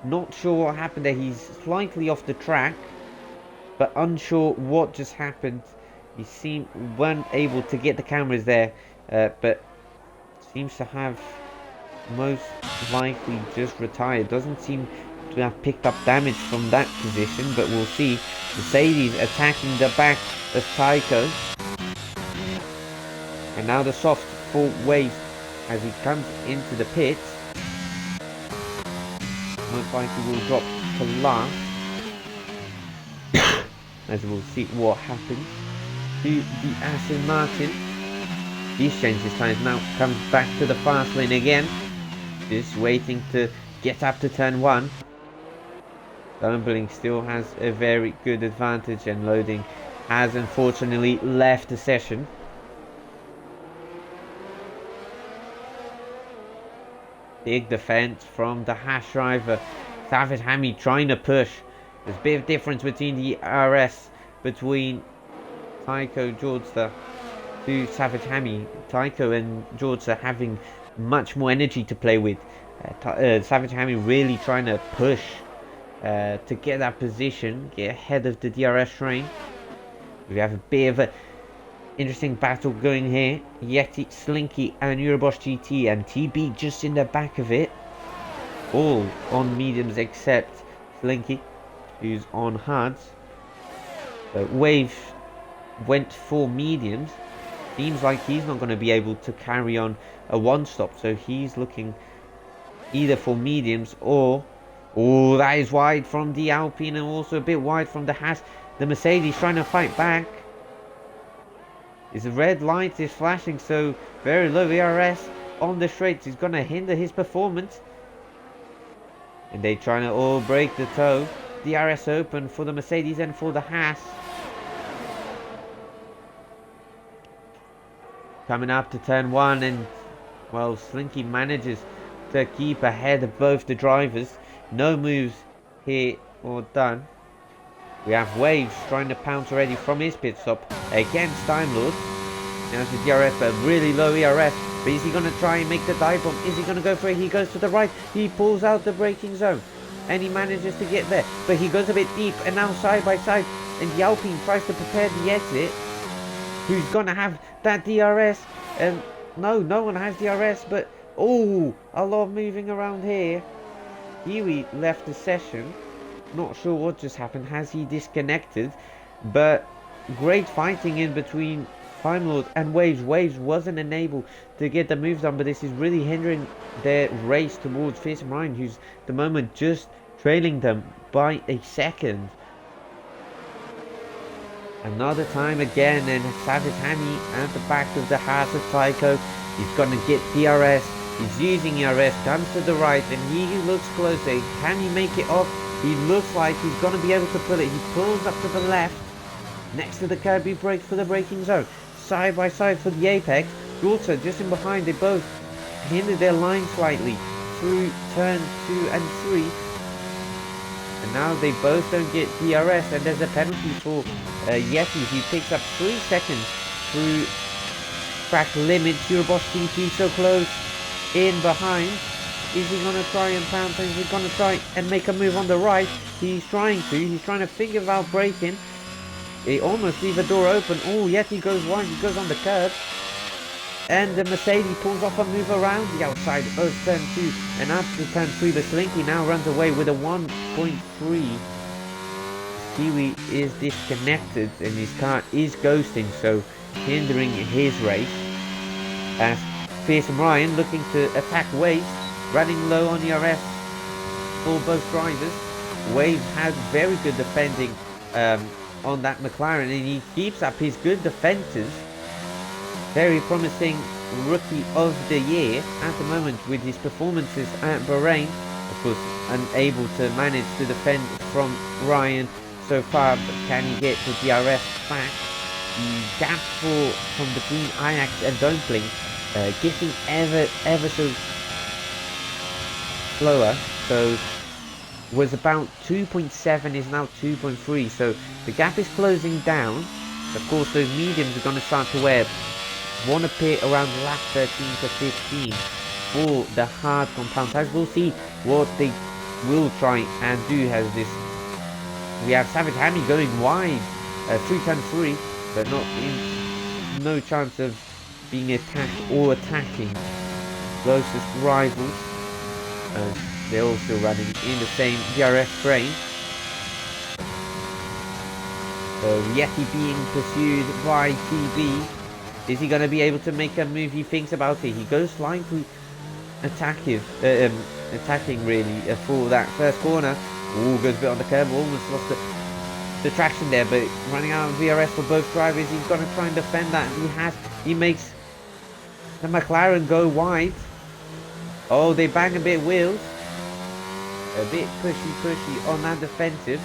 Not sure what happened there. He's slightly off the track, but unsure what just happened. He weren't able to get the cameras there, but seems to have most likely just retired. Doesn't seem to have picked up damage from that position, but we'll see. Mercedes attacking the back of Tycho, and now the soft for Waves as he comes into the pits. Most likely will drop to last, as we'll see what happens to the Aston Martin. He's changed his tyres now, comes back to the fast lane again, just waiting to get up to turn 1. Dumpling still has a very good advantage, and Loading has unfortunately left the session. Big defense from the Haas driver. Savage Hammy trying to push. There's a bit of difference between the RS between Tycho Georgster to Savage Hammy. Tycho and Georgster having much more energy to play with. Savage Hammy really trying to push to get that position, get ahead of the DRS train. We have a bit of a interesting battle going here. Yeti, Slinky and Eurobosch GT, and TB just in the back of it. All on mediums except Slinky, who's on hards. Wave went for mediums. Seems like he's not going to be able to carry on a one-stop, so he's looking either for mediums or... Oh, that is wide from the Alpine, and also a bit wide from the Haas. The Mercedes trying to fight back. His red light is flashing, so very low ERS on the straights is going to hinder his performance. And they trying to all break the toe. DRS open for the Mercedes and for the Haas. Coming up to turn 1, and well, Slinky manages to keep ahead of both the drivers. No moves here or done. We have Waves trying to pounce already from his pit stop against Time Lord. Now it's the DRS, but really low ERS. But is he going to try and make the dive bomb? Is he going to go for it? He goes to the right. He pulls out the braking zone, and he manages to get there. But he goes a bit deep, and now side by side. And the Alpine tries to prepare the exit. Who's going to have that DRS? No one has DRS, but... Oh, a lot of moving around here. Kiwi left the session. Not sure what just happened. Has he disconnected? But great fighting in between Time Lord and Waves. Waves wasn't enabled to get the moves done, but this is really hindering their race towards Fearsome Ryan, who's at the moment just trailing them by a second. Another time again, and Savage Hammy at the back of the Haas of Tycho. He's going to get DRS. He's using ERS, comes to the right, and he looks closer. Can he make it off? He looks like he's going to be able to pull it. He pulls up to the left, next to the curb. He brakes for the braking zone. Side by side for the apex. Daughter just in behind. They both hindered their line slightly through turn 2 and 3. And now they both don't get DRS, and there's a penalty for Yeti. He picks up 3 seconds through track limit. Eurobosch GT so close. In behind. Is he going to try and pounce? Is he going to try and make a move on the right? He's trying to figure out braking. He almost leave a door open. Oh, yet he goes wide. He goes on the curb. And the Mercedes pulls off a move around the outside of turn 2 and after turn 3, but Slinky now runs away with a 1.3. Kiwi is disconnected and his car is ghosting, so hindering his race. As Fearsome Ryan looking to attack Waves, running low on the RS for both drivers. Waves has very good defending on that McLaren, and he keeps up his good defenses. Very promising rookie of the year at the moment with his performances at Bahrain. Of course, unable to manage to defend from Ryan so far, but can he get the DRS back? The gap from between Ajax and Dumpling getting ever so slower. So was about 2.7 is now 2.3. So the gap is closing down. Of course, those mediums are going to start to wear. Want to pit around lap 13 to 15 for the hard compound tires. We'll see what they will try and do. Has this? We have Savage Hammy going wide through turn 3, but no chance of being attacked or attacking closest rivals. They're also running in the same DRS frame. So Yeti being pursued by TB. Is he going to be able to make a move? He thinks about it. He goes slightly attacking really for that first corner. Oh, goes a bit on the curb. Almost lost the traction there, but running out of DRS for both drivers. He's going to try and defend that. He makes the McLaren go wide. Oh, they bang a bit wheels. A bit pushy on that defensive.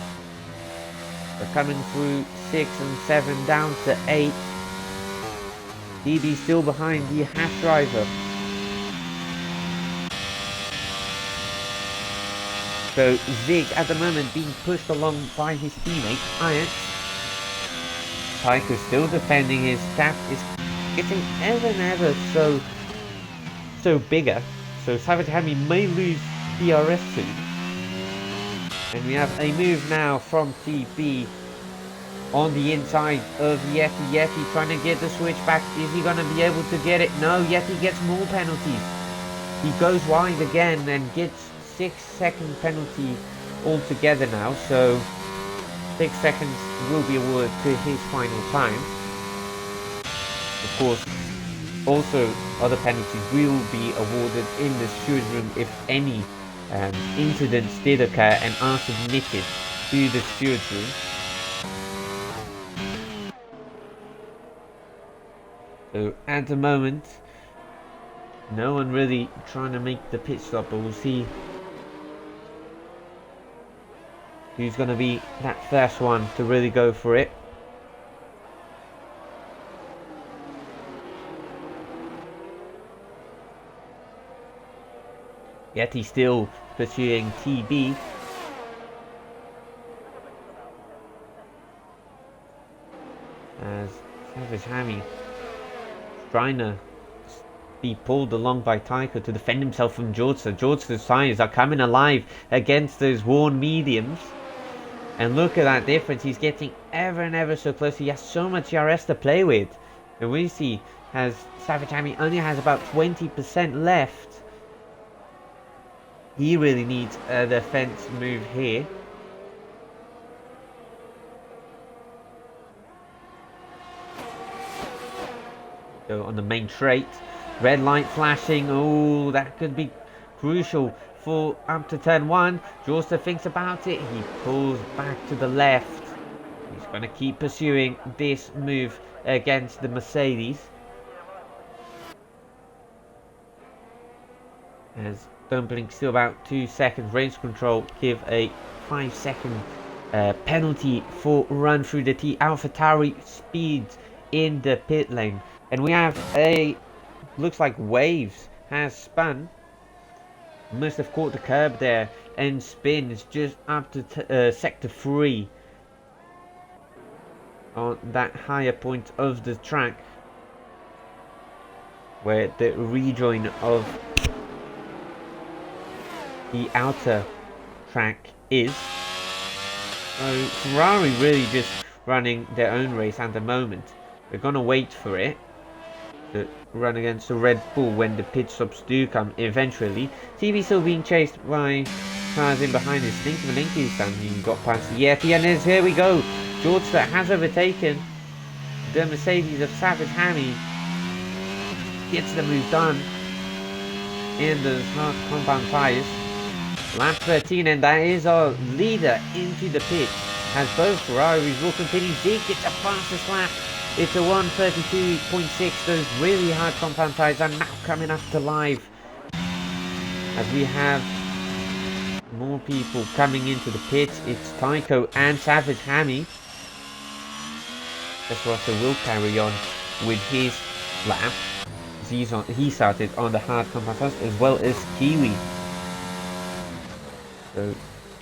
They're coming through 6 and 7 down to 8. DB still behind the Haas driver. So Zig at the moment being pushed along by his teammate Ajax. Tycho still defending. His gap is getting ever so bigger. So Savage Hammy may lose DRS soon. And we have a move now from TB on the inside of Yeti. Yeti trying to get the switch back. Is he going to be able to get it? No, Yeti gets more penalties. He goes wide again and gets 6-second penalty altogether now. So 6 seconds will be awarded to his final time. Of course, also other penalties will be awarded in the stewards room if any incidents did occur and are submitted to the stewards room. So at the moment, no one really trying to make the pit stop, but we'll see who's going to be that first one to really go for it. Yeti still pursuing TB. As Savage Hammy trying to be pulled along by Tycho to defend himself from Jordster. Jordster's tires are coming alive against those worn mediums. And look at that difference. He's getting ever so close. He has so much DRS to play with. And we see Savage Hammy only has about 20% left. He really needs a defense move here. So on the main straight, red light flashing. Oh, that could be crucial for up to turn 1. Jordster thinks about it. He pulls back to the left. He's going to keep pursuing this move against the Mercedes. As Dumpling still about 2 seconds. Range control give a 5-second penalty for run through the AlphaTauri speeds in the pit lane. And we have looks like Waves has spun. Must have caught the curb there and spins just up to sector 3 on that higher point of the track where the rejoin of the outer track is. So Ferrari really just running their own race at the moment. We're gonna wait for it to run against the Red Bull when the pit stops do come eventually. TV still being chased by cars in behind his Stinky Malinky's done. He got past the Yeti, and here we go. George that has overtaken the Mercedes of Savage Hammy. Gets the move done in the hard compound tyres. Lap 13, and that is our leader into the pit. As both Ferraris will continue. Zeke gets a fastest lap. It's a 1:32.6. Those really hard compound tyres are now coming up to life. As we have more people coming into the pit. It's Tycho and Savage Hammy. That's Russell will carry on with his lap. He started on the hard compound tyres as well as Kiwi. So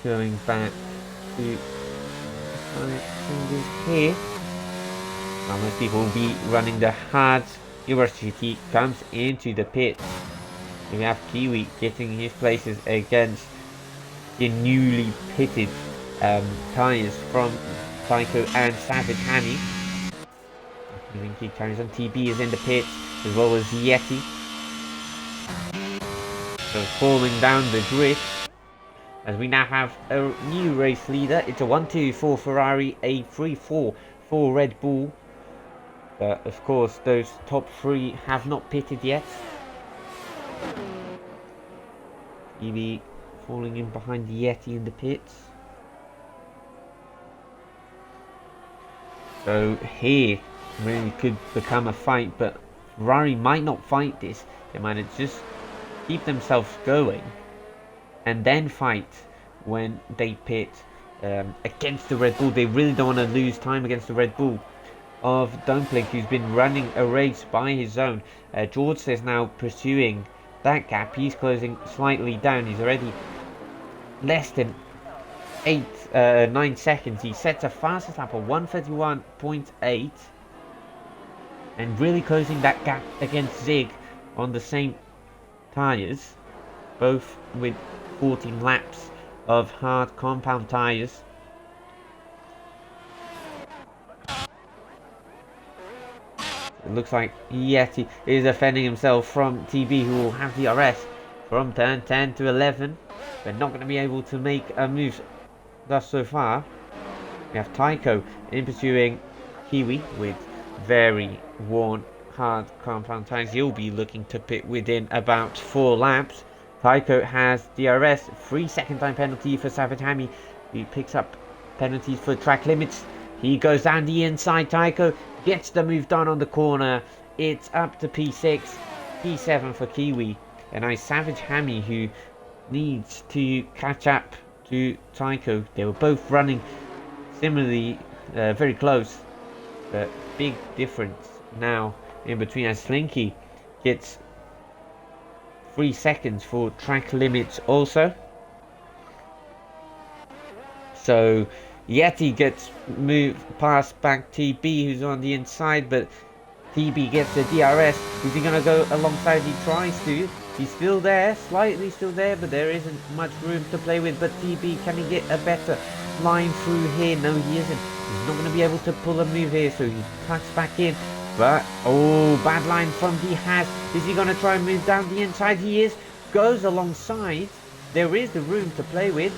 going back to here. Now most people will be running the hard. University comes into the pit. We have Kiwi getting his places against the newly pitted tyres from Tycho and Savage Hammy. He carries on. TB is in the pit as well as Yeti. So falling down the grid. As we now have a new race leader. It's a 1-2 for Ferrari, a 3-4 for Red Bull. But of course those top three have not pitted yet. TB falling in behind the Yeti in the pits. So here really could become a fight, but Ferrari might not fight this. They might just keep themselves going and then fight when they pit against the Red Bull. They really don't want to lose time against the Red Bull of Dumpling, who's been running a race by his own. George is now pursuing that gap. He's closing slightly down. He's already less than 9 seconds. He sets a fastest lap of 1:31.8 and really closing that gap against Zig on the same tyres, both with 14 laps of hard compound tyres. It looks like Yeti is defending himself from TB, who will have the DRS from turn 10 to 11. They're not going to be able to make a move thus so far. We have Tycho in pursuing Kiwi with very worn hard compound tyres. He'll be looking to pit within about 4 laps. Tycho has DRS, 3-second time penalty for Savage Hammy. He picks up penalties for track limits. He goes down the inside. Tycho gets the move done on the corner. It's up to P6, P7 for Kiwi. And now Savage Hammy, who needs to catch up to Tycho. They were both running similarly, very close, but big difference now in between, as Slinky gets 3 seconds for track limits also. So Yeti gets moved past back TB, who's on the inside, but TB gets the DRS. Is he going to go alongside? He tries to. He's still there, slightly still there, but there isn't much room to play with. But TB, can he get a better line through here? No, he isn't. He's not going to be able to pull a move here, so he tucks back in. But, oh, bad line from Has. Is he going to try and move down the inside? He is. Goes alongside. There is the room to play with.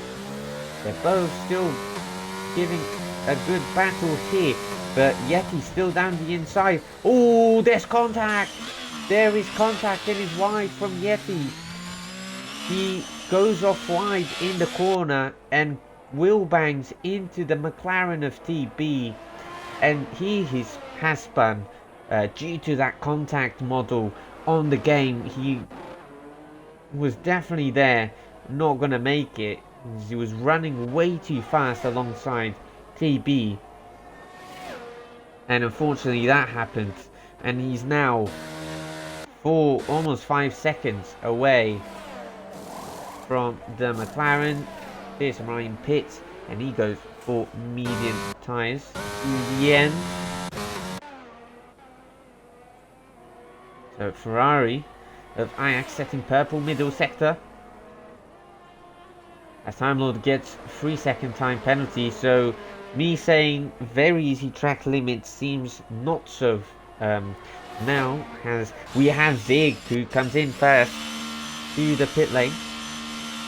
They're both still giving a good battle here. But Yeti's still down the inside. Oh, there's contact. There is contact and is wide from Yeti. He goes off wide in the corner and wheel bangs into the McLaren of TB. And has spun due to that contact model on the game. He was definitely there, not going to make it. He was running way too fast alongside TB. And unfortunately that happened. And he's now almost 5 seconds away from the McLaren. There's Ryan pits, and he goes for medium tyres to the end. So Ferrari of Ajax setting purple middle sector. As Time Lord gets 3-second time penalty, so Me saying very easy track limit seems not so. Now we have Zig who comes in first to the pit lane,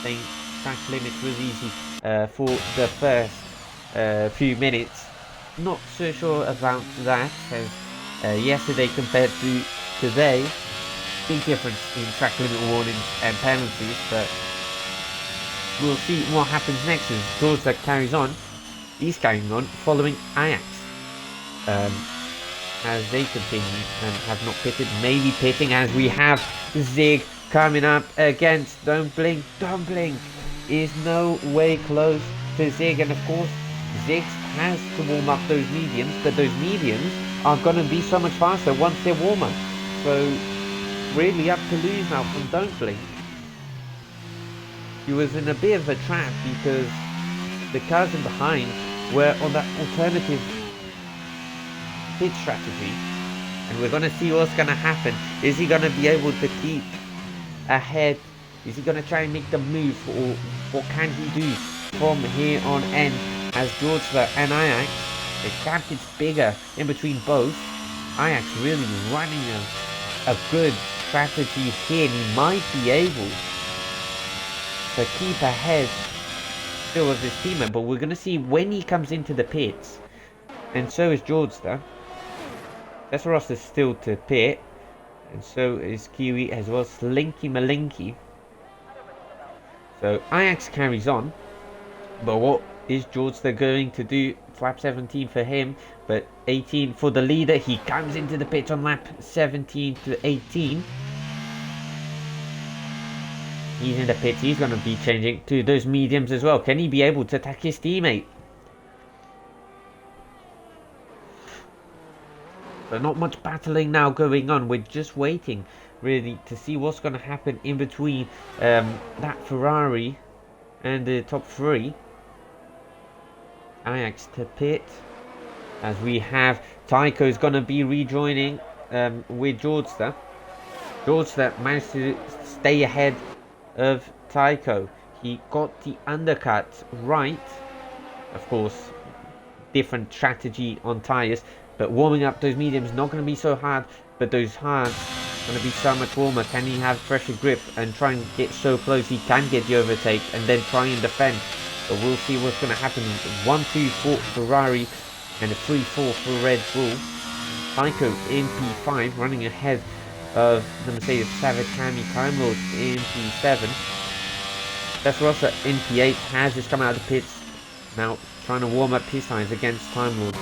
saying track limit was easy for the first few minutes. Not so sure about that, as yesterday compared to today, big difference in track limit warnings and penalties, but we'll see what happens next as George that carries on. He's carrying on following Ajax as they continue and have not pitted, maybe pitting as we have Zig coming up against Don't Blink. Don't Blink is no way close to Zig, and of course Zig has to warm up those mediums, but those mediums are going to be so much faster once they're warm up. So really up to lose now from Don't Blink. He was in a bit of a trap because the cars in behind were on that alternative pit strategy, and we're going to see what's going to happen. Is he going to be able to keep ahead? Is he going to try and make the move, or what can he do from here on end as Georgia and Ajax? The gap gets bigger in between both. Ajax really running a good strategy here, and he might be able to keep ahead still of his teammate, but we're going to see when he comes into the pits, and so is Georgia. Desperos is still to pit, and so is Kiwi as well, Slinky Malinky. So Ajax carries on, but what is Georgia going to do? Lap 17 for him, but 18 for the leader. He comes into the pit on lap 17 to 18. He's in the pits. He's going to be changing to those mediums as well. Can he be able to attack his teammate? So not much battling now going on. We're just waiting really to see what's going to happen in between that Ferrari and the top three. Ajax to pit as we have Tycho's going to be rejoining with Georgia. Georgia managed to stay ahead of Tycho. He got the undercut right. Of course, different strategy on tyres, but warming up those mediums not going to be so hard, but those hards going to be so much warmer. Can he have pressure grip and try and get so close he can get the overtake and then try and defend? But we'll see what's going to happen. 1-2 for Ferrari and a 3-4 for Red Bull. Tycho in P5 running ahead of the Mercedes Savicani Time Lord in P7. Desrossa in P8 has just come out of the pits, now trying to warm up his tyres against Time Lord.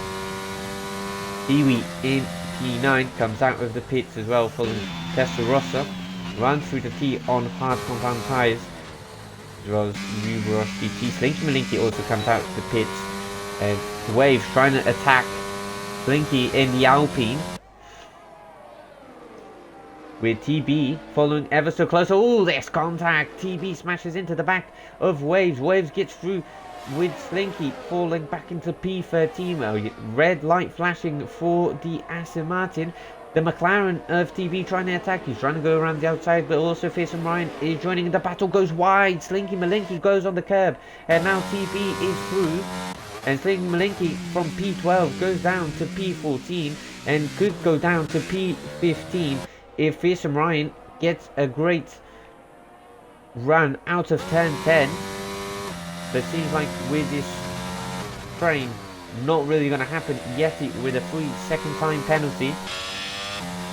Iwi in P9 comes out of the pits as well, following Testarossa. Runs through the T on hard compound tyres, as well as Uberos GT. Slinky Malinky also comes out of the pits, and Waves trying to attack Slinky in the Alpine, with TB following ever so close. Oh, there's contact. TB smashes into the back of Waves. Waves gets through with Slinky falling back into P13. Red light flashing for the Aston Martin. The McLaren of TB trying to attack. He's trying to go around the outside, but also Fearsome Ryan is joining. The battle goes wide. Slinky Malinky goes on the curb, and now TB is through. And Slinky Malinky from P12 goes down to P14 and could go down to P15 if Fearsome Ryan gets a great run out of turn 10. But it seems like with this train, not really going to happen. Yeti with a 3-second time penalty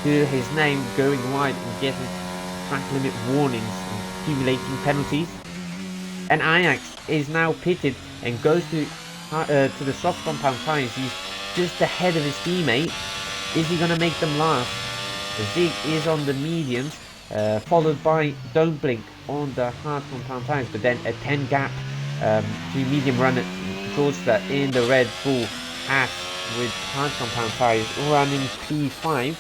to his name, going wide and getting track limit warnings and accumulating penalties. And Ajax is now pitted and goes to the soft compound tyres. He's just ahead of his teammate. Is he going to make them last? Zig is on the mediums, followed by Don't Blink on the hard compound tyres, but then a 10 gap to medium runner Georgia in the Red Bull Ash with hard compound tyres running P5.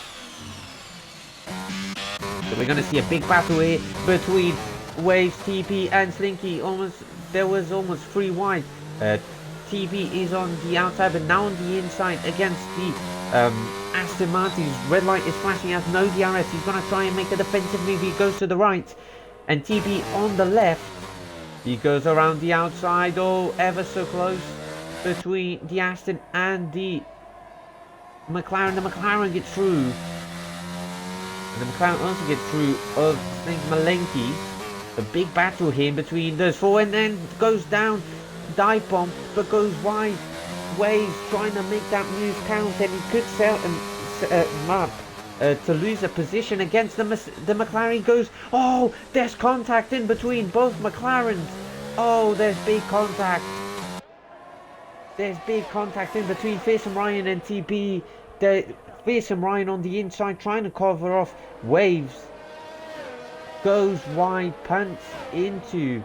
So we're going to see a big battle here between Waves, TP and Slinky. There was almost 3 wide. TP is on the outside, but now on the inside against the Aston Martin's. Red light is flashing out, no DRS. He's going to try and make a defensive move. He goes to the right, and TP on the left. He goes around the outside, oh, ever so close between the Aston and the McLaren. The McLaren gets through. And the McLaren also gets through of Malenki. A big battle here between those four, and then goes down, dive bomb, but goes wide. Waves trying to make that move count, and he could set him up to lose a position against the McLaren. Goes, oh, there's contact in between both McLarens. Oh, there's big contact. There's big contact in between Fearsome Ryan and TB. Fearsome Ryan on the inside trying to cover off Waves. Goes wide, punts into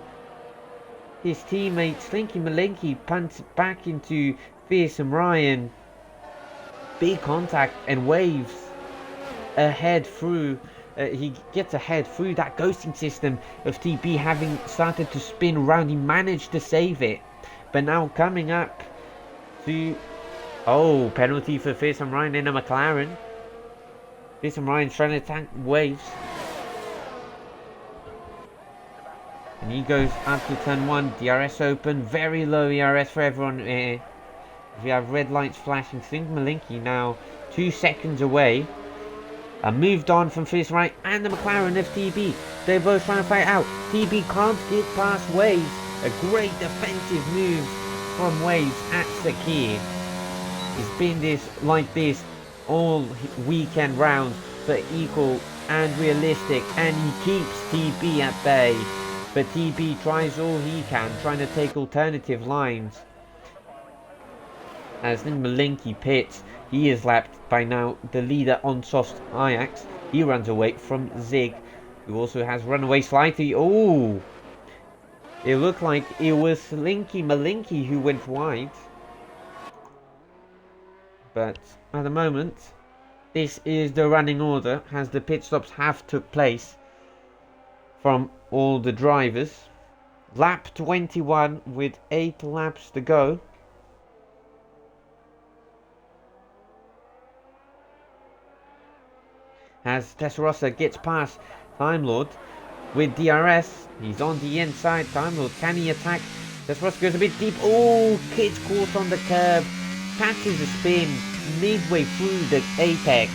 his teammate Slinky Malinky, punts back into Fearsome Ryan. Big contact, and Waves ahead through. He gets ahead through that ghosting system of TB having started to spin around. He managed to save it, but now coming up to penalty for Fearsome Ryan in a McLaren. Fearsome Ryan's trying to attack Waves. And he goes up to turn 1, DRS open, very low ERS for everyone here. We have red lights flashing. Think Malinky now 2 seconds away. Moved on from Fearsome Ryan and the McLaren of TB. They're both trying to fight out. TB can't get past Waves. A great defensive move from Waves at Sakir. It's been like this all weekend round for equal and realistic, and he keeps TB at bay. But TB tries all he can, trying to take alternative lines. As Malinky pits, he is lapped by now the leader on soft Ajax. He runs away from Zig, who also has run away slightly. Oh! It looked like it was Slinky Malinky who went wide. But at the moment, this is the running order as the pit stops have took place from all the drivers. Lap 21 with 8 laps to go. As Testarossa gets past Time Lord with DRS, he's on the inside. Time Lord, can he attack? Testarossa goes a bit deep. Oh, Kid's caught on the curb, catches a spin midway through the apex,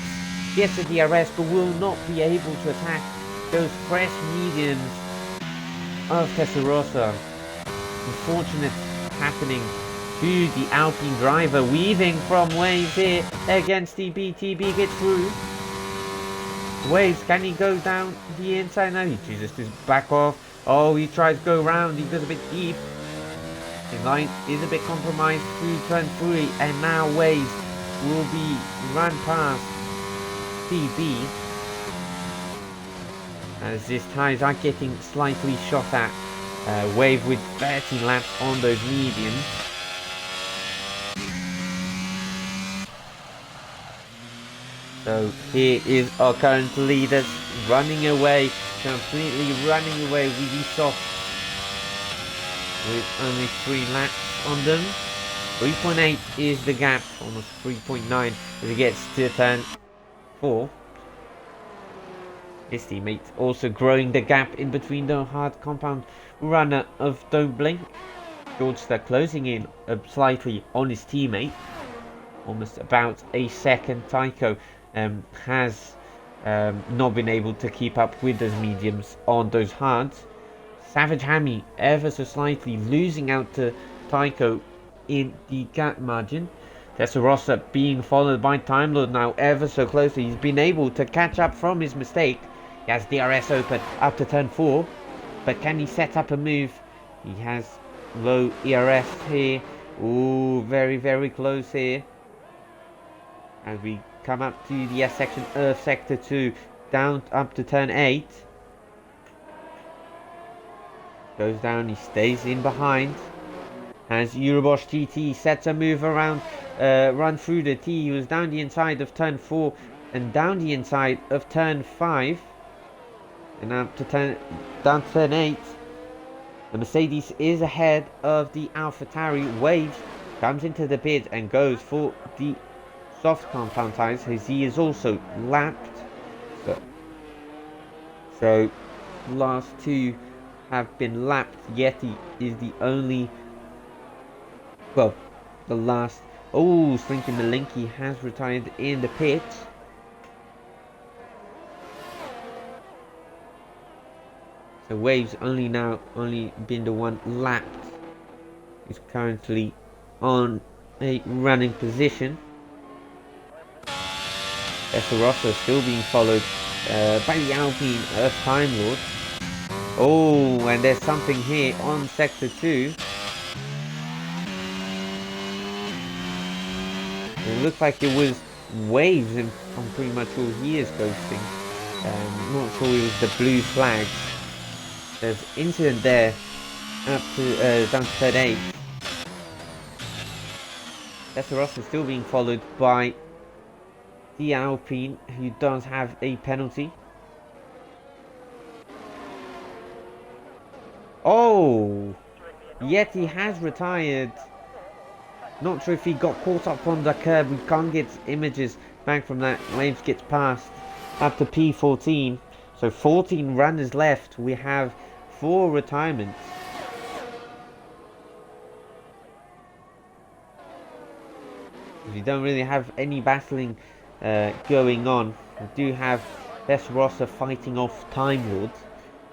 gets a DRS but will not be able to attack those fresh mediums of Testarossa. Unfortunate happening to the Alpine driver, weaving from Waves here against TB. TB gets through. Waves, can he go down the inside now? He chooses to back off. Oh, he tries to go round. He goes a bit deep. His line is a bit compromised through turn 3, and now Waves will be run past TB. As these tyres are getting slightly shot at. Wave with 13 laps on those mediums. So here is our current leaders running away, completely running away really soft, with only 3 laps on them. 3.8 is the gap, almost 3.9 as he gets to turn 4. His teammate also growing the gap in between the hard compound runner of Don't Blink. Georgester closing in slightly on his teammate, almost about a second. Tycho has not been able to keep up with those mediums on those hards. Savage Hammy ever so slightly losing out to Tycho in the gap margin. Testarossa being followed by Time Lord now ever so closely. He's been able to catch up from his mistake. He has DRS open up to turn 4, but can he set up a move? He has low ERS here. Ooh, very, very close here. As we come up to the S section of Sector 2, down up to turn 8. Goes down, he stays in behind. As Eurobosch TT sets a move around, run through the T. He was down the inside of turn 4 and down the inside of turn 5. And up to down to turn 8. The Mercedes is ahead of the AlphaTauri. Waves comes into the pit and goes for the soft compound tires, as he is also lapped. So last 2 have been lapped. Yeti is the only, well, the last. Oh, Slinky Malinky has retired in the pit. So Waves only been the one lapped. He's currently on a running position. Essarossa still being followed by the Alpine Earth Time Lord. Oh, and there's something here on Sector 2. It looked like it was Waves, and I'm pretty much sure he is ghosting. Not sure it was the blue flags. There's incident there up to down to third 8. Essarossa still being followed by the Alpine, who does have a penalty. Oh, yet he has retired. Not sure if he got caught up on the curb. We can't get images back from that. Waves gets past up to P14. So 14 runners left. We have 4 retirements. We don't really have any battling going on. We do have Essarossa fighting off Time Lords,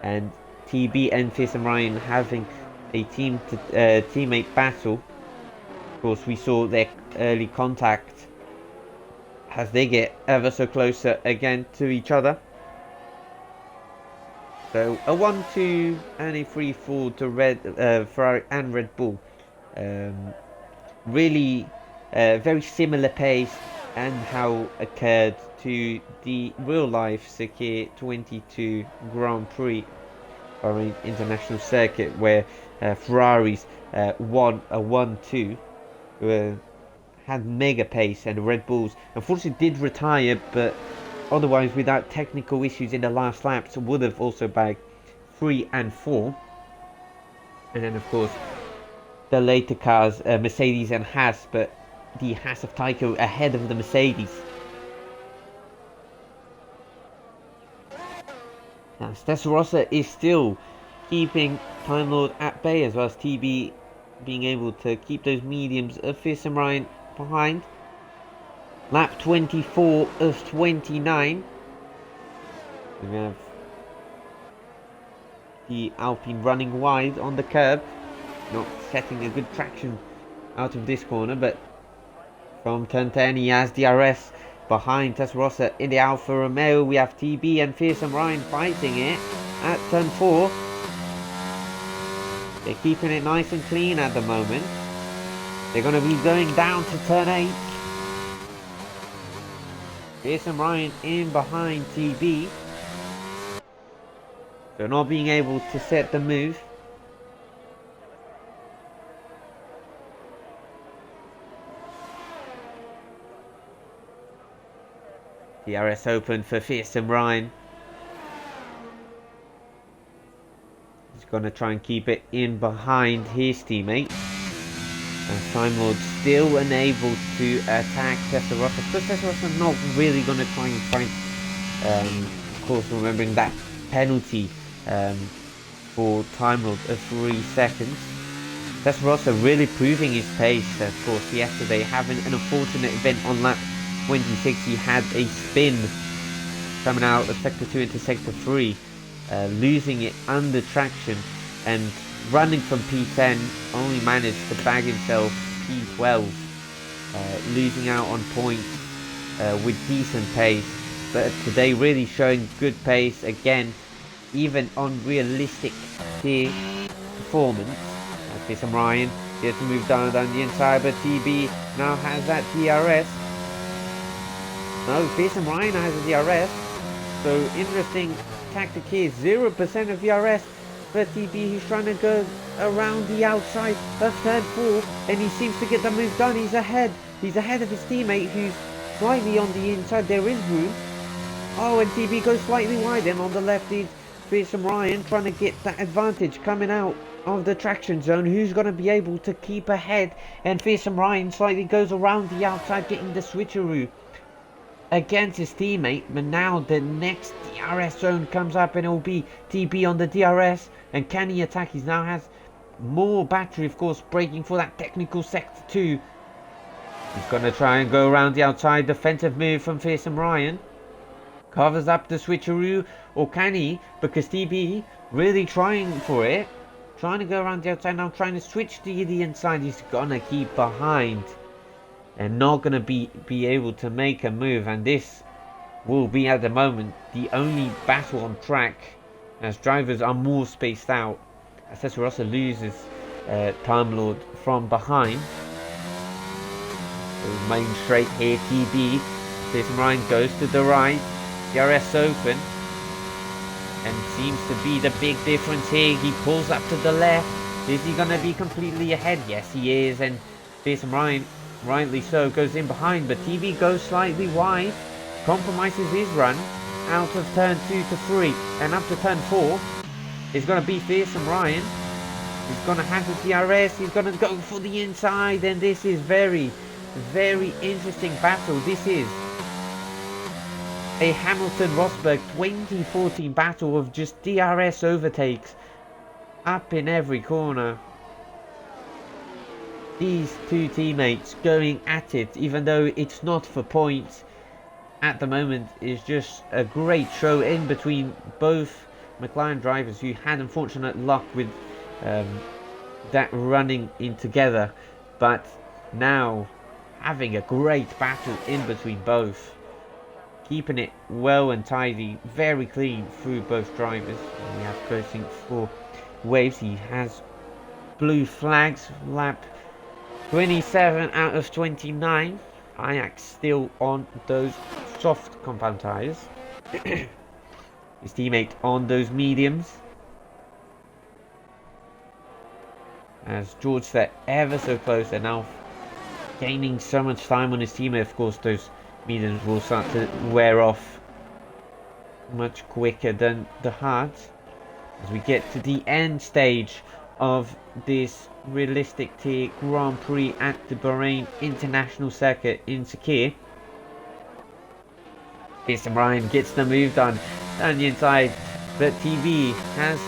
and TB and Fearsome Ryan having a teammate battle. Of course, we saw their early contact as they get ever so closer again to each other. So a 1-2 and a 3-4 to Ferrari and Red Bull. Really very similar pace, and how occurred to the real life Sakir 22 Grand Prix Bahrain International Circuit, where Ferraris won a 1-2. Had mega pace, and the Red Bulls unfortunately did retire, but otherwise without technical issues in the last laps would have also bagged 3 and 4. And then of course the later cars, Mercedes and Haas, but the Haas of Tycho ahead of the Mercedes. Now Essarossa is still keeping Time Lord at bay, as well as TB being able to keep those mediums of Fearsome Ryan behind. Lap 24 of 29. We have the Alpine running wide on the curb, not setting a good traction out of this corner, but from turn 10 he has DRS behind Essarossa in the Alfa Romeo. We have TB and Fearsome Ryan fighting it at turn 4. They're keeping it nice and clean at the moment. They're going to be going down to turn 8. Fearsome Ryan in behind TB. So not being able to set the move. DRS open for Fearsome Ryan. He's going to try and keep it in behind his teammate. And Time Lord still unable to attack Essarossa. But Essarossa not really going to try and fight. Of course, remembering that penalty for Time Lord of 3 seconds. Essarossa really proving his pace. Of course, yesterday having an unfortunate event on lap 26. He had a spin coming out of sector 2 into sector 3, losing it under traction, and running from P10 only managed to bag himself P12, losing out on points with decent pace. But today really showing good pace again, even on realistic tier performance. Fearsome Ryan gets to move down the inside, but TB now has that DRS. No, Fearsome Ryan has a DRS. So interesting tactic here. 0% of DRS for TB. He's trying to go around the outside of turn 4, and he seems to get the move done. He's ahead. He's ahead of his teammate, who's slightly on the inside. There is room. Oh, and TB goes slightly wide, and on the left is Fearsome Ryan trying to get that advantage coming out of the traction zone. Who's going to be able to keep ahead? And Fearsome Ryan slightly goes around the outside, getting the switcheroo against his teammate. But now the next DRS zone comes up, and it will be TB on the DRS. And can he attack? He now has more battery, of course, braking for that technical sector 2. He's going to try and go around the outside. Defensive move from Fearsome Ryan. Covers up the switcheroo, or can he? Because TB really trying for it. Trying to go around the outside now, trying to switch to the inside. He's going to keep behind. And not going to be able to make a move. And this will be, at the moment, the only battle on track. As drivers are more spaced out. As Testarossa loses Time Lord from behind. Main straight here, TB. Fearsome Ryan goes to the right. DRS open. And seems to be the big difference here. He pulls up to the left. Is he going to be completely ahead? Yes, he is. And Fearsome Ryan, rightly so, goes in behind. But TB goes slightly wide. Compromises his run. Out of turn 2 to 3. And up to turn 4. Is going to be Fearsome Ryan. He's going to have the DRS. He's going to go for the inside. And this is very interesting battle. This is a Hamilton-Rosberg 2014 battle of just DRS overtakes up in every corner. These two teammates going at it, even though it's not for points at the moment, is just a great show in between both McLaren drivers who had unfortunate luck with that running in together, but now having a great battle in between both. Keeping it well and tidy, very clean through both drivers. And we have coaching for Waves. He has blue flags, lap 27 out of 29. Ajax still on those soft compound tyres. His teammate on those mediums. As George set ever so close, and now gaining so much time on his teammate. Of course, those mediums will start to wear off much quicker than the hards. As we get to the end stage of this realistic tier Grand Prix at the Bahrain International Circuit in Sakir. Fearsome Ryan gets the move done down the inside, but TV has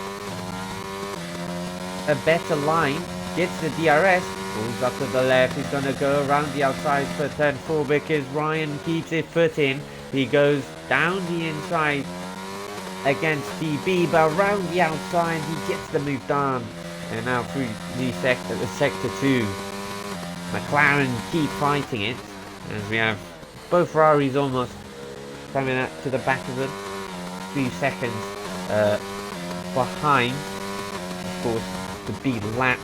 a better line, gets the DRS, pulls up to the left. He's going to go around the outside for turn 4 because Ryan keeps his foot in. He goes down the inside against TB, but around the outside he gets the move done. And now through the sector 2, McLaren keep fighting it, as we have both Ferraris almost coming up to the back of them, 2 seconds behind, of course, the big lap.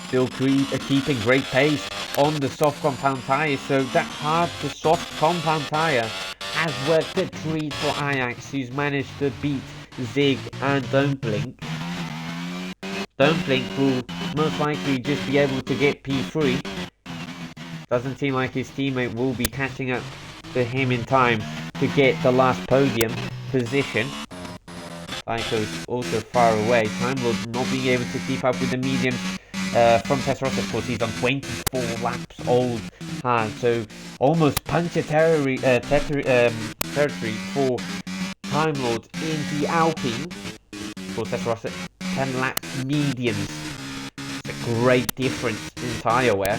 Still keeping great pace on the soft compound tyre, so that hard to soft compound tyre has worked a treat for Ajax, who's managed to beat Zig and Don't Blink. Don't Blink will most likely just be able to get P3. Doesn't seem like his teammate will be catching up to him in time to get the last podium position. Psycho's also far away. Time Lord not being able to keep up with the medium from Testarossa. Of course, he's on 24 laps old hard, so almost puncture territory for Time Lord in the Alpine. Of course, Testarossa 10 laps mediums. It's a great difference in tyre wear.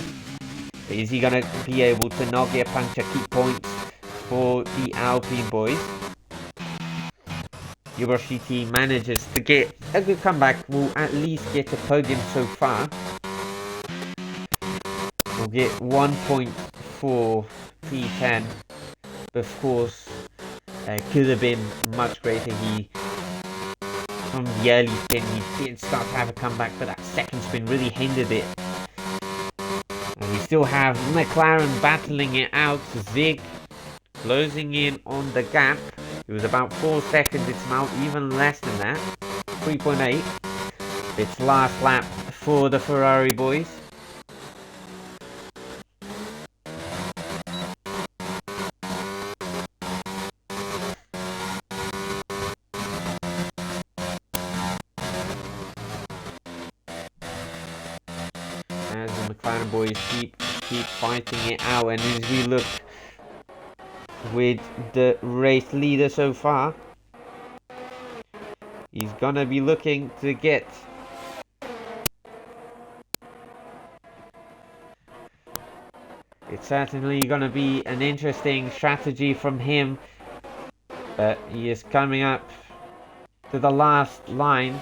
Is he going to be able to not get a puncture, keep points for the Alpine boys? Yoshiki manages to get a good comeback, will at least get a podium so far. We'll get 1 point for P10. Of course, could have been much greater. He, from the early spin, he did start to have a comeback, but that second spin really hindered it. And we still have McLaren battling it out. Zig closing in on the gap. It was about 4 seconds, it's now even less than that. 3.8. It's last lap for the Ferrari boys. As the McLaren boys keep fighting it out, and as we look with the race leader so far, he's gonna be looking to get certainly going to be an interesting strategy from him. But he is coming up to the last line,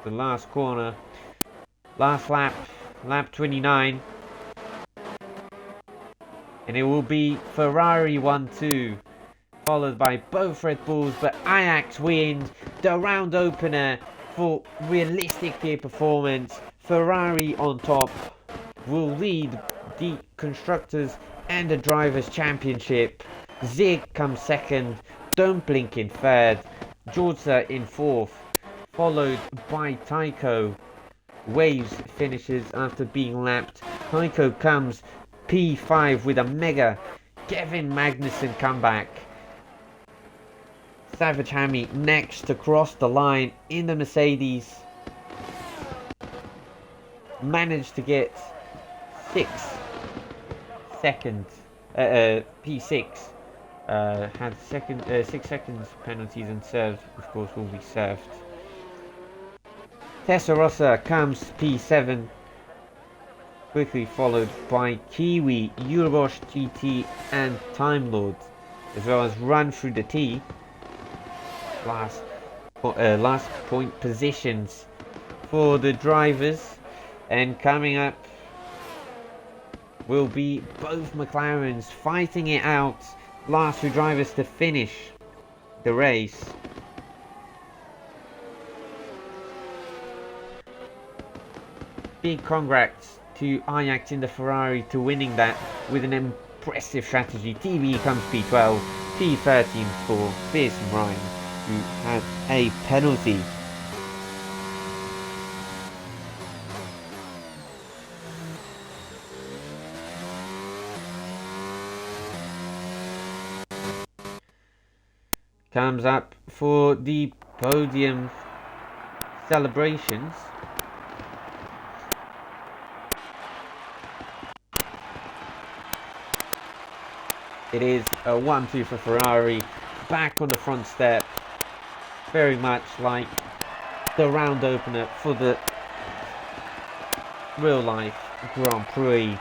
the last corner, last lap, lap 29. And it will be Ferrari 1-2, followed by both Red Bulls, but Ajax wins the round opener for realistic peer performance. Ferrari on top will lead the Constructors and the Drivers' Championship. Zig comes second, Don't Blink in third, Georgia in fourth, followed by Tycho. Waves finishes after being lapped. Tycho comes P5 with a mega Kevin Magnussen comeback. Savage Hammy next to cross the line in the Mercedes. Managed to get 6 seconds. P6 had 6 seconds penalties and serves, of course, will be served. Testarossa comes P7, quickly followed by Kiwi, Eurobosch GT and Time Lord, as well as Run Through the T. Last point positions for the drivers, and coming up will be both McLarens fighting it out. Last 2 drivers to finish the race. Big congrats to Ajax in the Ferrari to winning that with an impressive strategy. TV comes P12, P13 for Pearson Ryan, who had a penalty. Comes up for the podium celebrations. It is a 1-2 for Ferrari, back on the front step, very much like the round opener for the real life Grand Prix.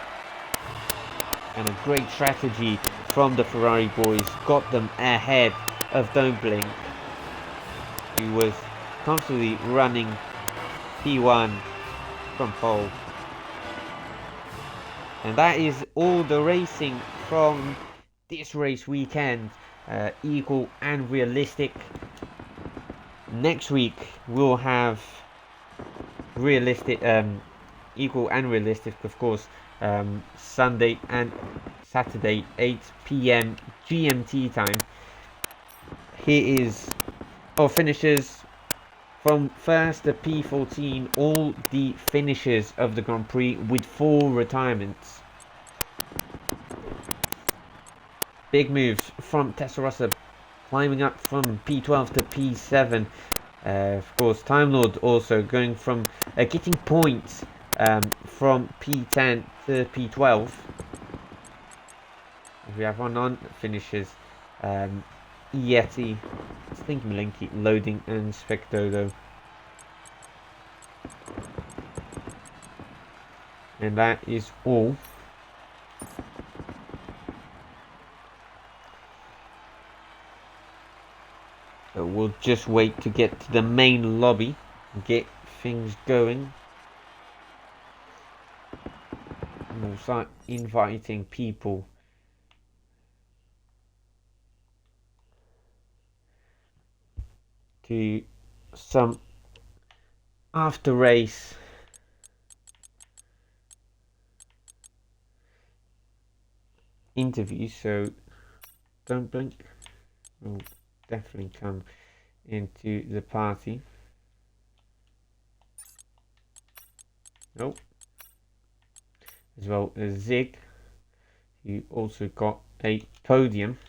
And a great strategy from the Ferrari boys, got them ahead of Don't Blink, who was constantly running P1 from pole. And that is all the racing from this race weekend, equal and realistic. Next week we'll have realistic, equal and realistic, of course, Sunday and Saturday, 8 p.m. GMT time. Here is our finishers from first to P14, all the finishers of the Grand Prix with 4 retirements. Big moves from Testarossa, climbing up from P12 to P7. Of course, Time Lord also going from getting points from P10 to P12. We have one on finishers, Yeti, Stinky Malinky, Loading and Spectodo. And that is all. So we'll just wait to get to the main lobby and get things going. And we'll start inviting people. To some after race interviews, so Don't Blink will definitely come into the party. Nope. As well as Zig, who also got a podium.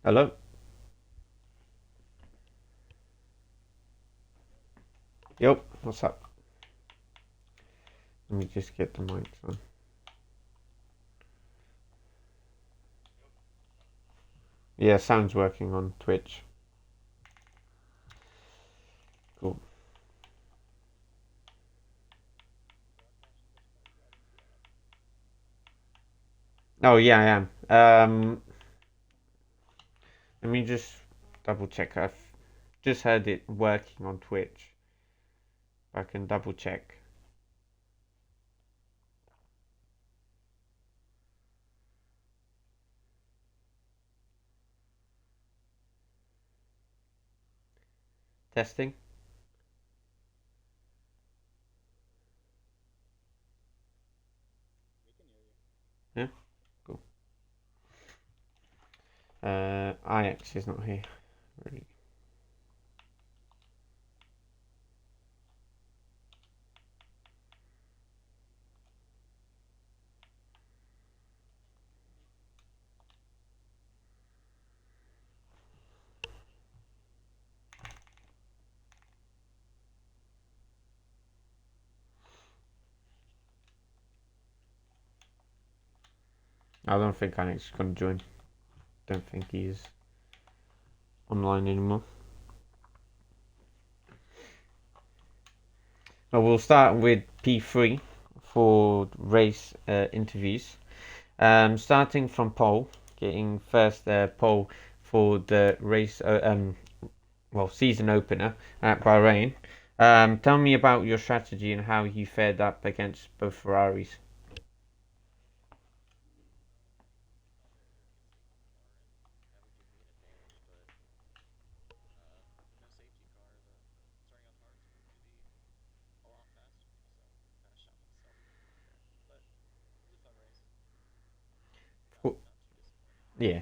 Hello. Yep, what's up? Let me just get the mics on. Yeah, sound's working on Twitch. Cool. Oh yeah, I am. Let me just double check. I've just heard it working on Twitch. I can double check. Testing. Yeah, cool. IX is not here. Really. I don't think IX is gonna join. Don't think he's online anymore. Well, we'll start with P3 for race interviews. Starting from pole, getting first pole for the race, season opener at Bahrain. Tell me about your strategy and how you fared up against both Ferraris. Yeah.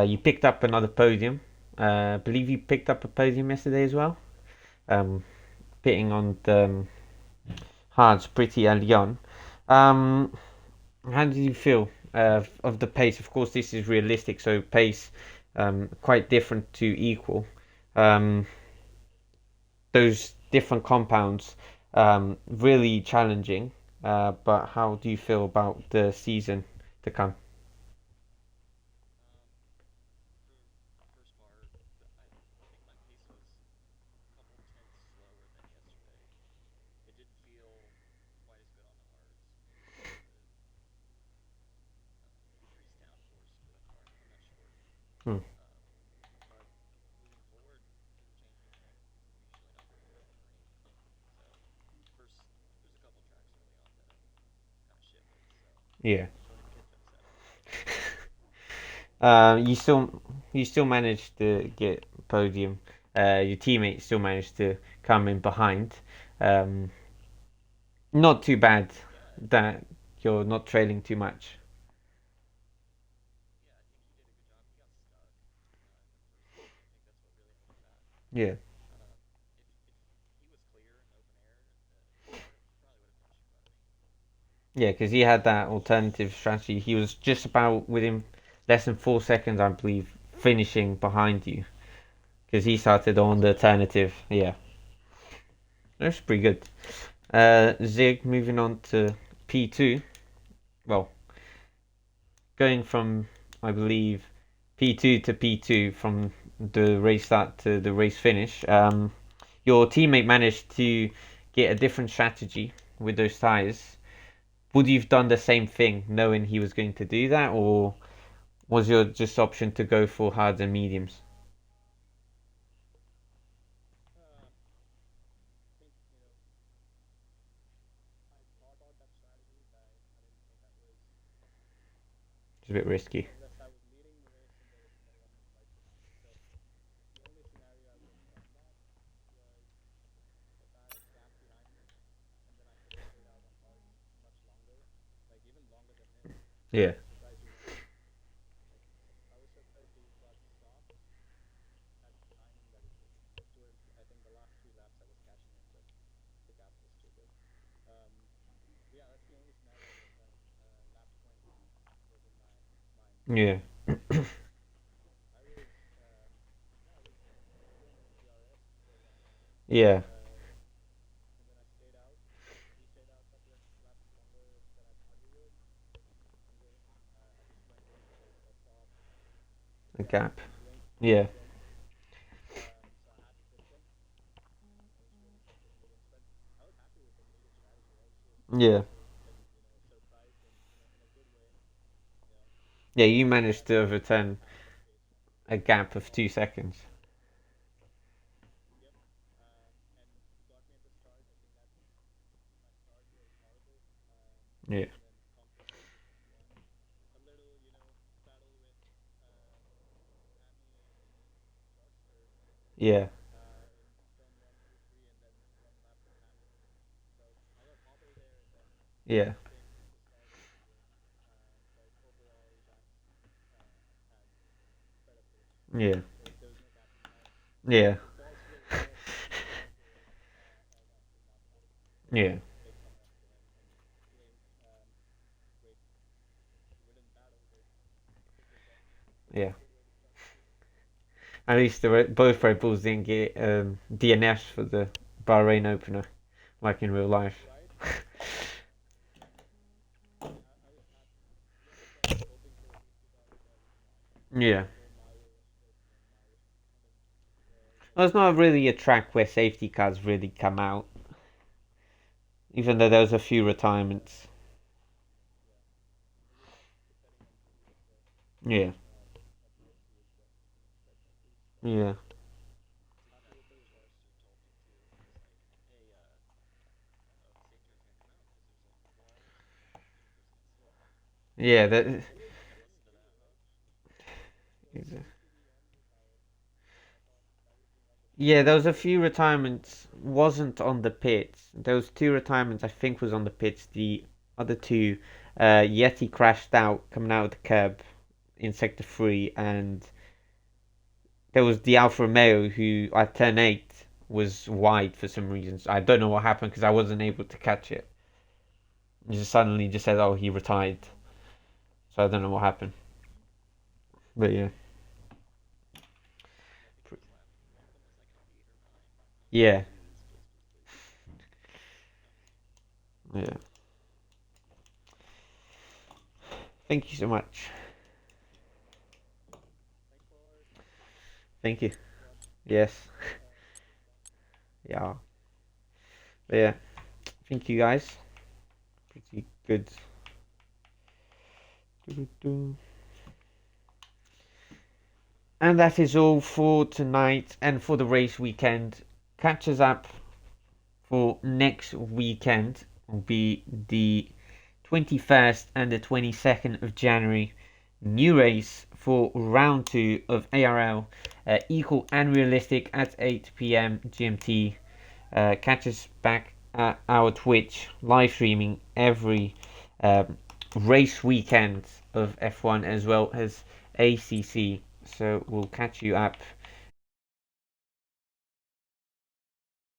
You picked up another podium. I believe you picked up a podium yesterday as well. Um, Pitting on the Hards Pretty and Lyon. Um, how did you feel of the pace? Of course, this is realistic, so pace quite different to equal. Um, those different compounds really challenging. But how do you feel about the season to come? Hmm. Yeah. You still managed to get podium. Your teammates still managed to come in behind. Um, Not too bad that you're not trailing too much. Yeah. Yeah, because he had that alternative strategy. He was just about within less than 4 seconds, I believe, finishing behind you because he started on the alternative. Yeah, that's pretty good. Zig moving on to P2. Well, going from I believe P2 to P2 from the race start to the race finish. Your teammate managed to get a different strategy with those tires. Would you've done the same thing knowing he was going to do that, or was your just option to go for hards and mediums? It's a bit risky. Yeah. Yeah. Yeah. a gap. Yeah, yeah, yeah. You managed to overturn a gap of 2 seconds. Yeah, yeah, yeah, yeah, yeah, yeah, yeah. At least both Red Bulls didn't get DNFs for the Bahrain opener, like in real life. Yeah. Well, it's not really a track where safety cars really come out, even though there was a few retirements. Yeah, yeah, yeah. Yeah, there was a few retirements. Wasn't on the pits. There was two retirements I think was on the pits. The other two, Yeti crashed out coming out of the curb in sector 3, and there was the Alfa Romeo who at turn 8 was wide for some reasons. I don't know what happened because I wasn't able to catch it. He just suddenly just said, "Oh, he retired." So I don't know what happened. But yeah, yeah, yeah. Thank you so much. Thank you. Yes. Yeah. But yeah. Thank you guys. Pretty good. And that is all for tonight and for the race weekend. Catch us up for next weekend. Will be the 21st and the 22nd of January. New race for round 2 of ARL. Equal and realistic at 8 p.m. GMT. Catch us back at our Twitch, live streaming every race weekend of F1 as well as ACC. So we'll catch you up